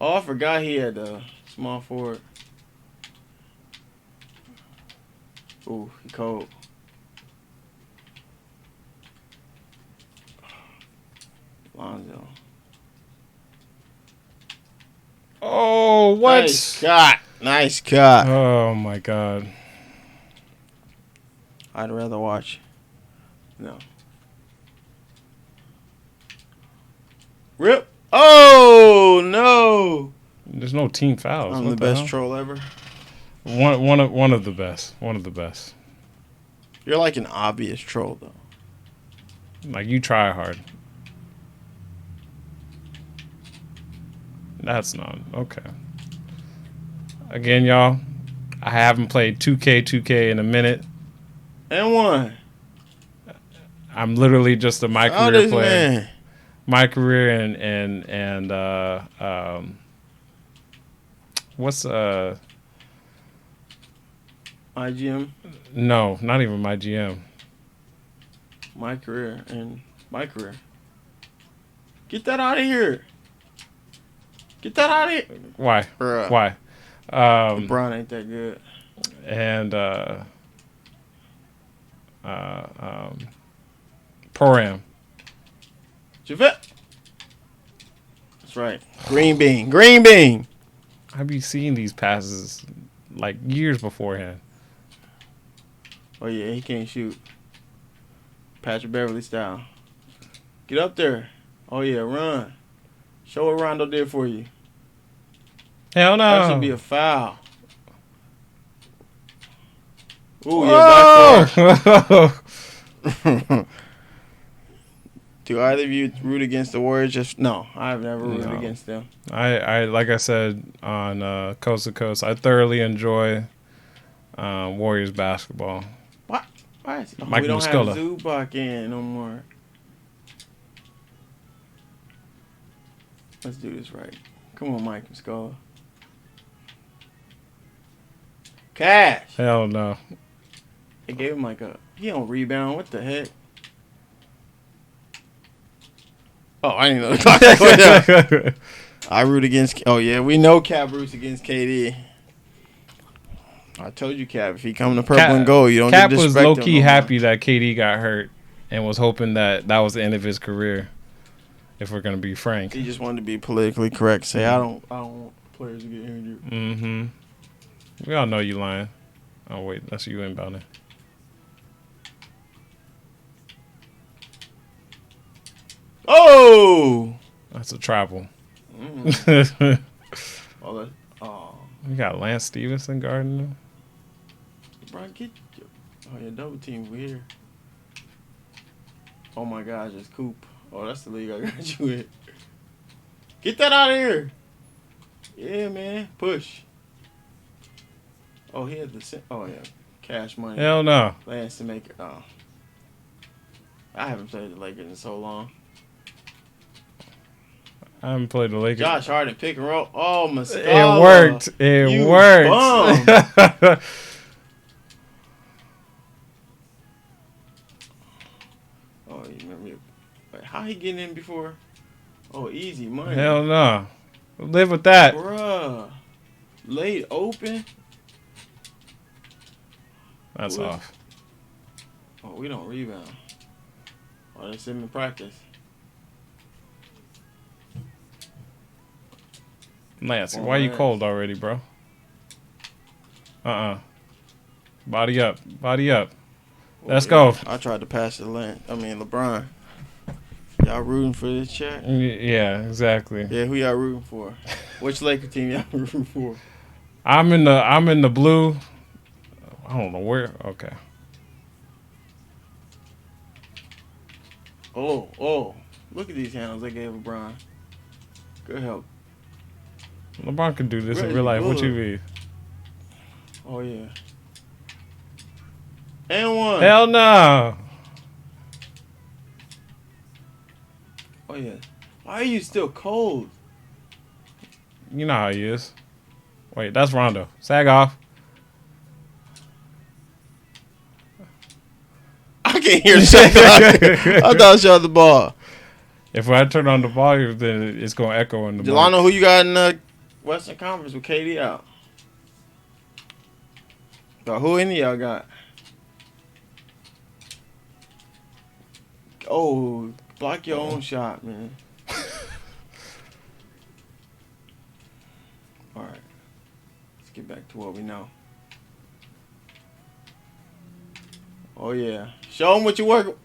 Oh, I forgot he had the small forward. Ooh, he cold. Lonzo. Oh, what? Nice cut. Nice cut. Oh my God. I'd rather watch. No. Rip. Oh no. There's no team fouls. I'm What the best troll ever. One of the best. One of the best. You're like an obvious troll though. Like, you try hard. That's not okay. Again, y'all, I haven't played 2K in a minute. And one. I'm literally just a my Oh, career this player. man. My career and what's IGM. no, not even my GM. My career and my career. Get that out of here. Get that out of here. Why? Bruh. Why? LeBron ain't that good. And Pro-Am. Javette. That's right. Green bean. Green bean. I've been seeing these passes like years beforehand. Oh yeah, he can't shoot. Patrick Beverly style. Get up there. Oh yeah, run. Show what Rondo did for you. Hell no. That should be a foul. Ooh, yeah, Whoa! Do either of you root against the Warriors? Just no, I've never rooted against them. I like I said on Coast to Coast, I thoroughly enjoy Warriors basketball. What? Why is Mike we don't Muscola. have Zubac in no more. Let's do this right. Come on, Mike Muscola. Cash. Hell no. They gave him like a. He don't rebound. What the heck? Oh, I didn't know the clock was going down. I root against. Oh yeah, we know Cap roots against KD. I told you, Cap. If he come to purple and gold, you don't Cap get was disrespect low him key no happy that KD got hurt and was hoping that was the end of his career. If we're gonna be frank, He just wanted to be politically correct. Say I don't want players to get injured. Mm-hmm. We all know you lying. Oh wait, that's you inbounding. Oh. That's a travel. Mm. Oh. We got Lance Stevenson guarding him. Bro, get your. Oh yeah, double team over here. Oh my gosh, it's Coop. Oh, that's the league I got you in. Get that out of here. Yeah, man. Push. Oh, he had the. Oh, yeah. Cash money. Hell no. Lance to make it. Oh. I haven't played the Lakers in so long. I haven't played the Lakers. Josh Harden pick and roll. Oh, Muscala. It worked. It worked. Bum. Oh, you remember? Wait, how he getting in before? Oh, easy money. Hell no. Live with that. Bruh. Laid open. That's What? off. Oh, we don't rebound. Oh, that's him in practice. Lance, Oh, why you Lance. cold already, bro? Body up. Body up. Let's go. I tried to pass it to LeBron. Y'all rooting for this chat? Yeah, exactly. Yeah, who y'all rooting for? Which Laker team y'all rooting for? I'm in the blue. I don't know where. Okay. Oh. Look at these handles they gave LeBron. Good help. LeBron could do this in Reggie real life. What you Bullock. mean? Oh, yeah. And one. Hell no. Oh, yeah. Why are you still cold? You know how he is. Wait, that's Rondo. Sag off. can't hear the shot clock. I thought I shot the ball. If I turn on the volume, then it's gonna echo in the. Delano, who you got in the Western Conference with KD out? Who any of y'all got? Oh, block your own shot, man. All right, let's get back to what we know. Oh yeah, show them what you work.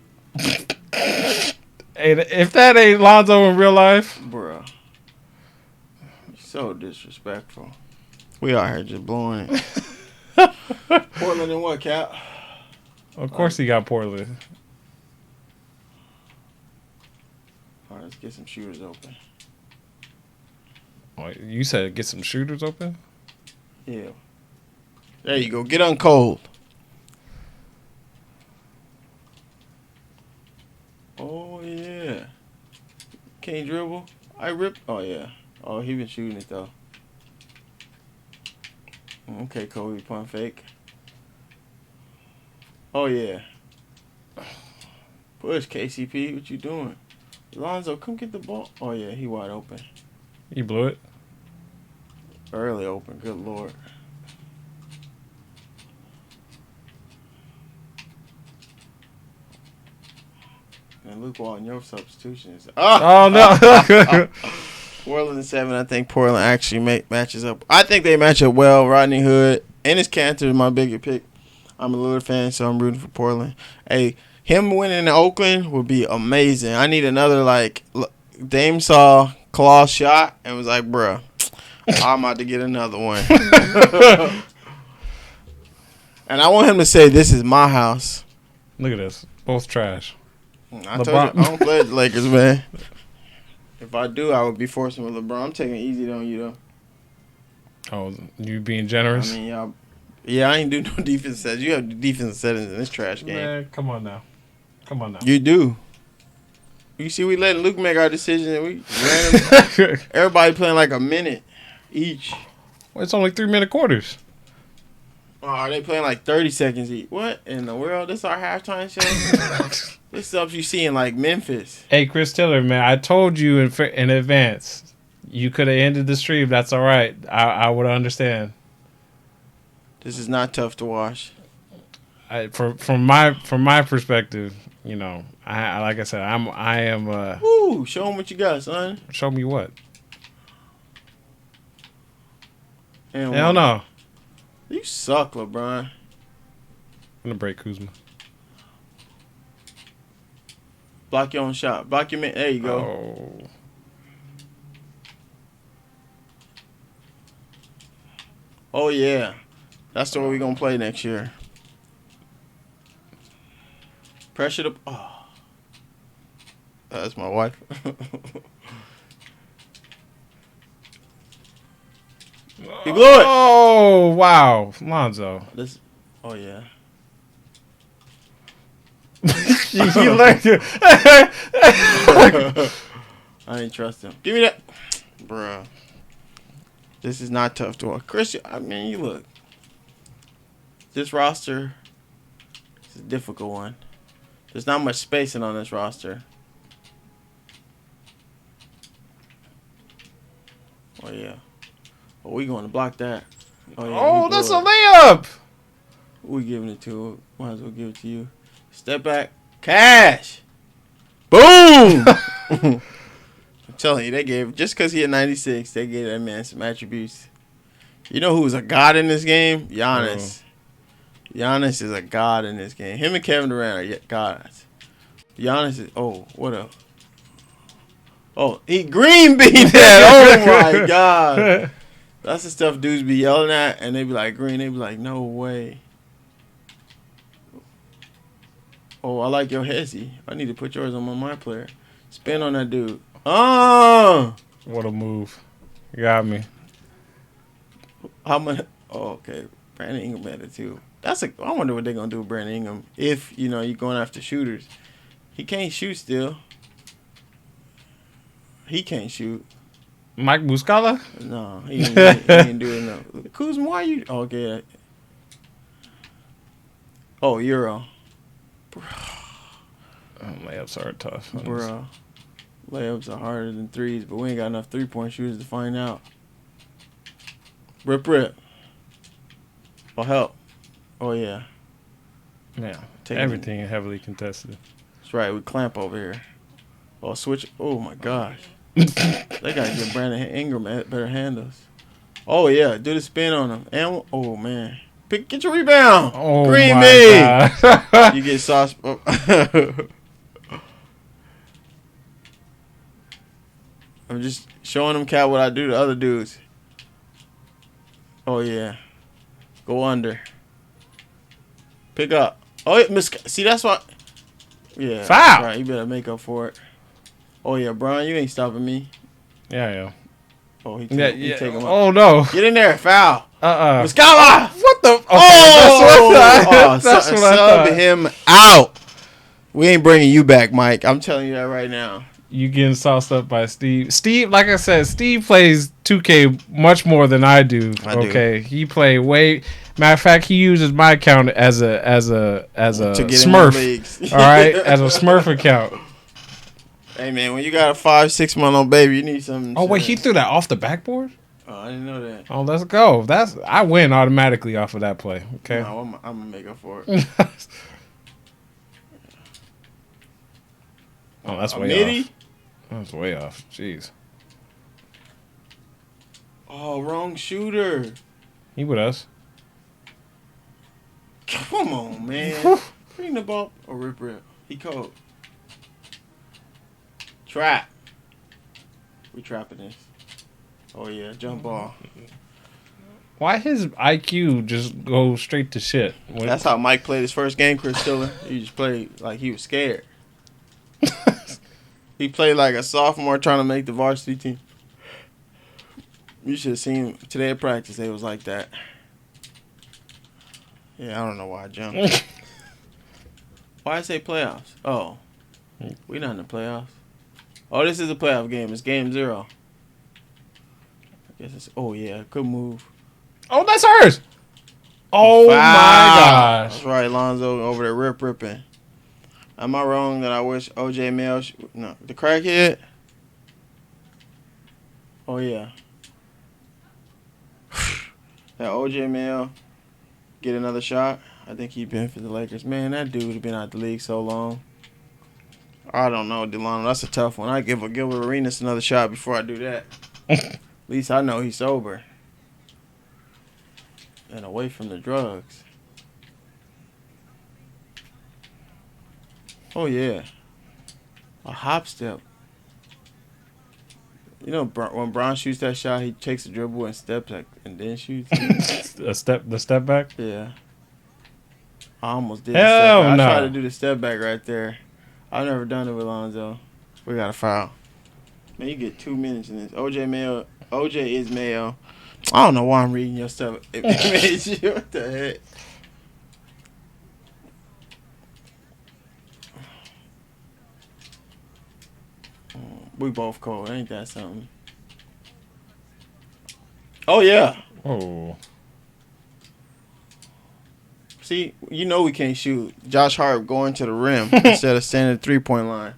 Hey, if that ain't Lonzo in real life, Bruh. So disrespectful. We out here just blowing it. Portland and what, Cap? of course he got Portland. All right, let's get some shooters open. Oh, you said get some shooters open? Yeah. There you go. Get uncold. Oh, yeah. Can't dribble. I ripped. Oh, yeah. Oh, he been shooting it, though. Okay, Kobe, pump fake. Oh, yeah. Push, KCP. What you doing? Lonzo, come get the ball. Oh, yeah, he wide open. You blew it. Early open. Good Lord. And Luke Walton, your substitution is. Oh no! Portland 7. I think Portland actually matches up. I think they match up well. Rodney Hood and his Cantor is my bigger pick. I'm a Lillard fan, so I'm rooting for Portland. Hey, him winning in Oakland would be amazing. I need another like Dame saw Claw shot and was like, bruh, I'm about to get another one. And I want him to say, this is my house. Look at this. Both trash. I told you, I don't play the Lakers, man. If I do, I would be forcing with LeBron. I'm taking it easy on you, though. Oh, you being generous? I mean, y'all. Yeah, I ain't do no defense settings. You have the defense settings in this trash game. Man, come on now. Come on now. You do. You see, we letting Luke make our decision. And we random. Everybody playing like a minute each. Well, it's only 3-minute quarters. Oh, are they playing like 30 seconds each? What in the world? This our halftime show? This stuff you see in like Memphis. Hey, Chris Tiller, man, I told you in advance. You could have ended the stream. That's all right. I would understand. This is not tough to watch. From my perspective, you know, I like I said, I am. Ooh, show them what you got, son. Show me what? And Hell no. You suck, LeBron. I'm gonna break Kuzma. Block your own shot. Block your man. There you go. Oh. Oh yeah, that's the way we're gonna play next year. Pressure the. Oh, that's my wife. He blew it. Oh wow, Lonzo. This. Oh yeah. You learned it. I ain't trust him. Give me that, bruh. This is not tough to watch. Chris, I mean, you look. This roster is a difficult one. There's not much spacing on this roster. Oh, yeah. Oh, we going to block that. Oh, yeah, Oh, that's a layup. We giving it to. Might as well give it to you. Step back. Cash. Boom. I'm telling you, they gave, just because he had 96, they gave that man some attributes. You know who's a god in this game? Giannis. Giannis is a god in this game. Him and Kevin Durant are gods. Giannis is, oh, what up? Oh, he green beat that. Oh, my God. That's the stuff dudes be yelling at, and they be like, green. They be like, no way. Oh, I like your hezzy. I need to put yours on my player. Spin on that dude. Oh! What a move. You got me. How much? Oh, okay. Brandon Ingram had it too. I wonder what they're going to do with Brandon Ingram if, you know, you're going after shooters. He can't shoot still. He can't shoot. Mike Muscala? No, he ain't doing no. Kuzma, why you? Okay. Oh, Euro. Layups are tough. Bruh. Layups are harder than threes, but we ain't got enough 3-point shooters to find out. Rip. Oh, help. Oh, yeah. Yeah. Everything heavily contested. That's right. We clamp over here. Oh, switch. Oh, my gosh. They got to give Brandon Ingram better handles. Oh, yeah. Do the spin on him. And, oh, man. Get your rebound. Oh, Green my me. God. You get sauce. I'm just showing them, Cat, what I do to other dudes. Oh, yeah. Go under. Pick up. Oh, yeah, see, that's what. Yeah. Foul. That's right. You better make up for it. Oh, yeah, Brian, you ain't stopping me. Yeah. Oh, he take him up. Oh, no. Get in there. Foul. Muscala. What the? Okay, that's what I thought. thought. Him out. We ain't bringing you back, Mike. I'm telling you that right now. You getting sauced up by Steve. Steve, like I said, Steve plays 2K much more than I do. He play way. Matter of fact, he uses my account as a Smurf. All right, as a Smurf account. Hey man, when you got a 5-6 month old baby, you need something. Oh wait, he threw that off the backboard. Oh, I didn't know that. Oh, let's go. I win automatically off of that play. Okay. No, I'm gonna make up for it. Oh, that's way off. That's way off. Jeez. Oh, wrong shooter. He with us. Come on, man. Bring the ball. Oh, rip. He cold. Trap. We trapping this. Oh, yeah. Jump ball. Why his IQ just go straight to shit? That's how Mike played his first game, Chris Tillman. He just played like he was scared. He played like a sophomore trying to make the varsity team. You should have seen him today at practice. They was like that. Yeah, I don't know why I jumped. Why I say playoffs? Oh, we not in the playoffs. Oh, this is a playoff game. It's game 0. I guess it's. Oh yeah, good move. Oh, that's hers. Oh my gosh. That's right, Lonzo over there ripping. Am I wrong that I wish OJ Mayo? No, the crackhead. Oh yeah. That OJ Mayo get another shot. I think he'd been for the Lakers. Man, that dude have been out the league so long. I don't know, Delano. That's a tough one. I give Gilbert Arenas another shot before I do that. At least I know he's sober and away from the drugs. Oh yeah, a hop step. You know, when Brown shoots that shot, he takes a dribble and steps and then shoots. The step back. Yeah, I almost did. Hell I no. tried to do the step back right there. I've never done it with Lonzo. We got a foul. Man, you get 2 minutes in this. OJ is Mayo. I don't know why I'm reading your stuff. What the heck? We both cold. Ain't that something? Oh, yeah. Oh. See, you know we can't shoot. Josh Hart going to the rim instead of standing at the 3-point line.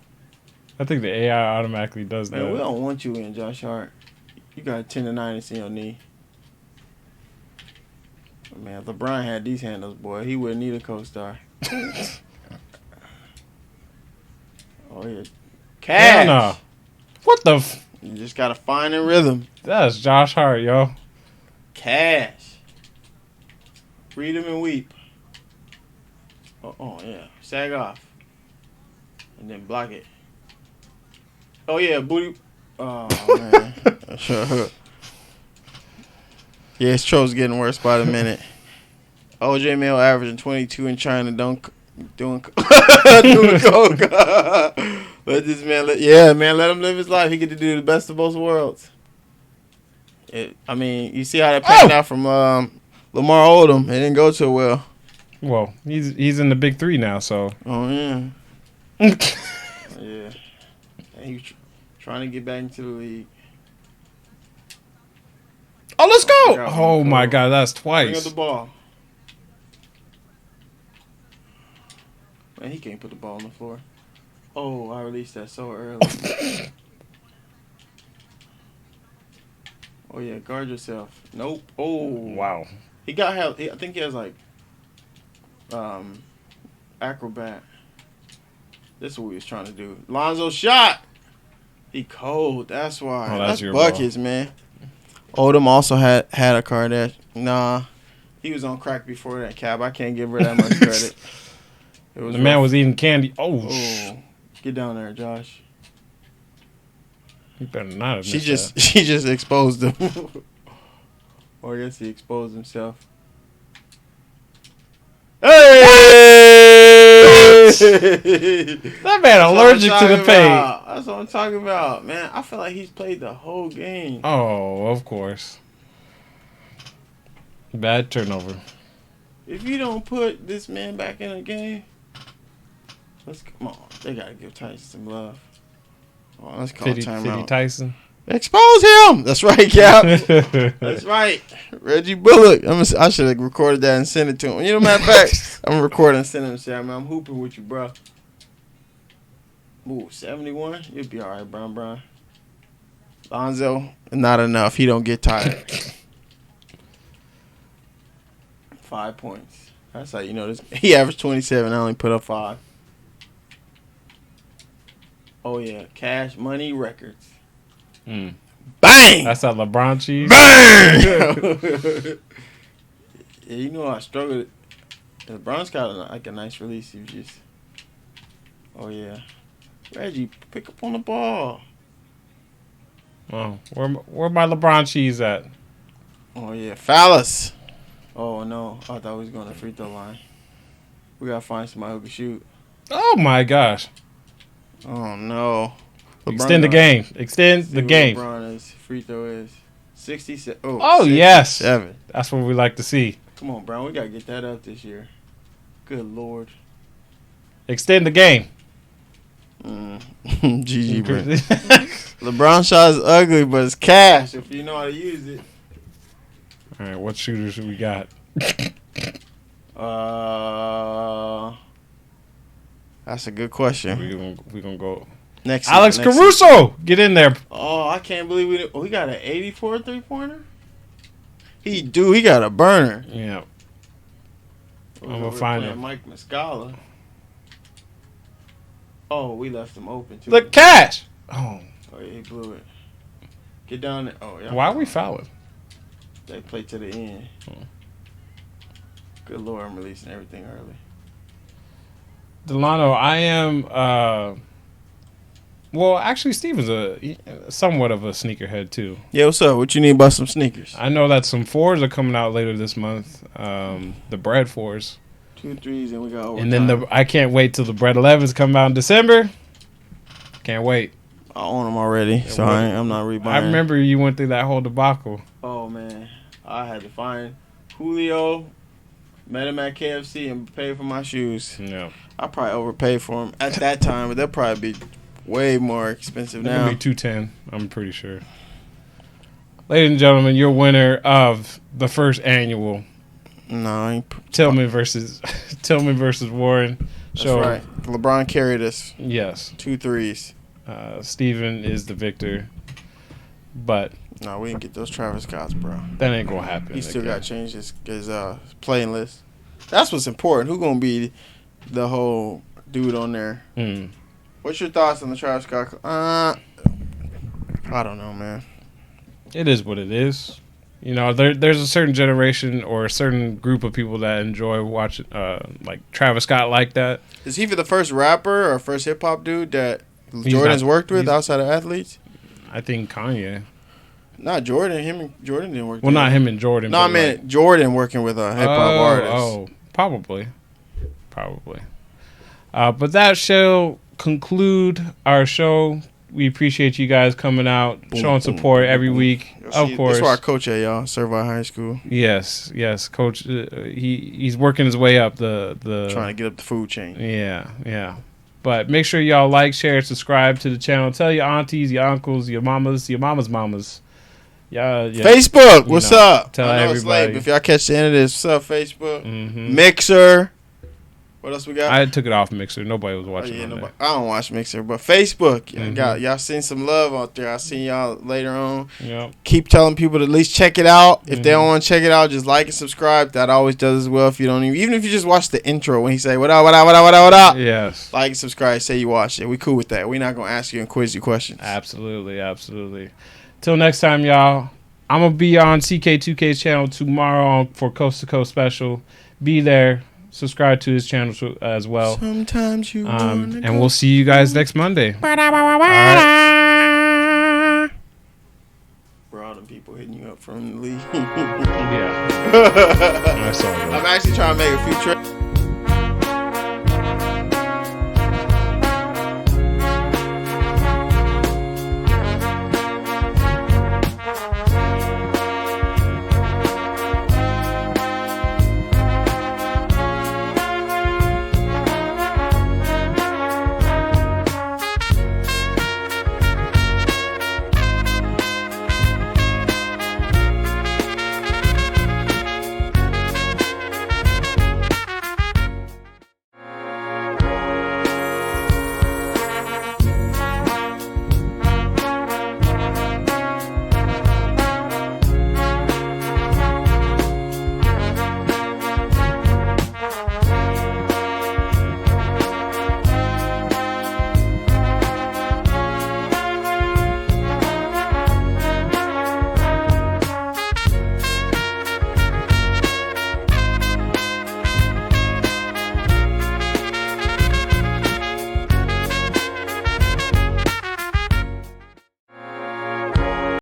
I think the AI automatically does that. Man, we don't want you in, Josh Hart. You got 10-9 in your knee. Man, if LeBron had these handles, boy, he wouldn't need a co-star. Oh, yeah. Cash. No. What the? You just got to find a rhythm. That's Josh Hart, yo. Cash. Freedom and weep. Oh, yeah. Sag off. And then block it. Oh, yeah. Booty. Oh, man. Yeah, his troll's getting worse by the minute. OJ Mayo averaging 22 and trying to doing coke. Let this man, let him live his life. He get to do the best of both worlds. I mean, you see how that panned out from Lamar Odom. It didn't go too well. Well, he's in the big 3 now, so. Oh yeah. Yeah. And he's trying to get back into the league. Oh, let's go! Oh my God, that's twice. Bring up the ball. Man, he can't put the ball on the floor. Oh, I released that so early. Oh yeah, guard yourself. Nope. Oh Wow. He got held. I think he has like acrobat. This is what he was trying to do. Lonzo shot. He cold. That's why. Oh, that's your buckets, man. Odom also had a card that. Nah, he was on crack before that. Cab. I can't give her that much credit. It was the man was eating candy. Oh, get down there, Josh. You better not have She just exposed him. Or I guess he exposed himself. Hey! That man allergic to the paint. That's what I'm talking about, man. I feel like he's played the whole game. Oh, of course. Bad turnover. If you don't put this man back in the game, come on. They gotta give Tyson some love. Oh, let's call timeout. Fitty Tyson. Expose him. That's right, Cap. That's right. Reggie Bullock. I should have recorded that and sent it to him. You know, matter of fact, I'm recording and sending him and say, I'm hooping with you, bro. Ooh, 71? You'll be all right, Brown. Lonzo, not enough. He don't get tired. 5 points. That's how you know this. He averaged 27. I only put up 5. Oh, yeah. Cash Money Records. Mm. Bang! That's that LeBron cheese. Bang! Yeah, you know I struggled. LeBron's got like a nice release. You just. Oh yeah, Reggie, pick up on the ball. Oh, where my LeBron cheese at? Oh yeah, phallus. Oh no, I thought we was going to free throw line. We gotta find somebody who can shoot. Oh my gosh! Oh no. Extend the game. Extend the game. LeBron's free throw is 67. Oh 67. yes. That's what we like to see. Come on, Brown. We gotta get that up this year. Good Lord. Extend the game. GG, bro. LeBron shot is ugly, but it's cash if you know how to use it. All right, what shooters we got? That's a good question. We gonna go. Next Alex season, Caruso, get in there. Oh, I can't believe we got an 84 3-pointer. He got a burner. Yeah. I'm We're gonna find playing him. Mike Muscala. Oh, we left him open too. The catch. Oh, yeah, he blew it. Get down there. Oh, yeah. Why are we fouling? They play to the end. Good Lord, I'm releasing everything early. Delano, I am. Well, actually, Steven's somewhat of a sneakerhead too. Yeah, what's up? What you need about some sneakers? I know that some 4s are coming out later this month. The bread 4s. 2 3s, and we got overtime. And then I can't wait till the bread 11s come out in December. Can't wait. I own them already, so I'm not rebuying. I remember you went through that whole debacle. Oh man, I had to find Julio, met him at KFC, and pay for my shoes. Yeah, I probably overpaid for them at that time, but they'll probably be way more expensive they're now. gonna be $210. I'm pretty sure. Ladies and gentlemen, your winner of the first annual Tillman versus Warren show. That's right. LeBron carried us. Yes. 2 3s. Steven is the victor, but no, we didn't get those Travis Scotts, bro. That ain't gonna happen. He still got to change his playing list. That's what's important. Who gonna be the whole dude on there? What's your thoughts on the Travis Scott? I don't know, man. It is what it is. You know, there's a certain generation or a certain group of people that enjoy watching, like Travis Scott, like that. Is he the first rapper or first hip hop dude that Jordan's worked with outside of athletes? I think Kanye. Not Jordan. Him and Jordan didn't work. Well, not him and Jordan. No, I meant Jordan working with a hip hop artist. Oh, probably. But that shall conclude our show. We appreciate you guys coming out, showing support every week. Of course, that's where I coach at, y'all. Servite High School. Yes, Coach. He's working his way up the trying to get up the food chain. Yeah. But make sure y'all like, share, subscribe to the channel. Tell your aunties, your uncles, your mama's mamas. Yeah. Facebook, what's up? Tell I know everybody. it's late, but if y'all catch the end of this, what's up, Facebook? Mm-hmm. Mixer. What else we got? I took it off Mixer. Nobody was watching. I don't watch Mixer, but Facebook. Mm-hmm. Y'all seen some love out there. I seen y'all later on. Yep. Keep telling people to at least check it out. If they don't want to check it out, just like and subscribe. That always does as well. If you don't even if you just watch the intro when he say what up, what up, what up, what up, what up. Yes. Like and subscribe. Say you watched it. We cool with that. We're not gonna ask you and quiz you questions. Absolutely, absolutely. Till next time, y'all. I'm gonna be on CK2K's channel tomorrow for Coast to Coast special. Be there. Subscribe to his channel as well. Sometimes you and we'll see you guys next Monday. All right. For all them people hitting you up from the league. Yeah. I saw that. I'm actually trying to make a few trips.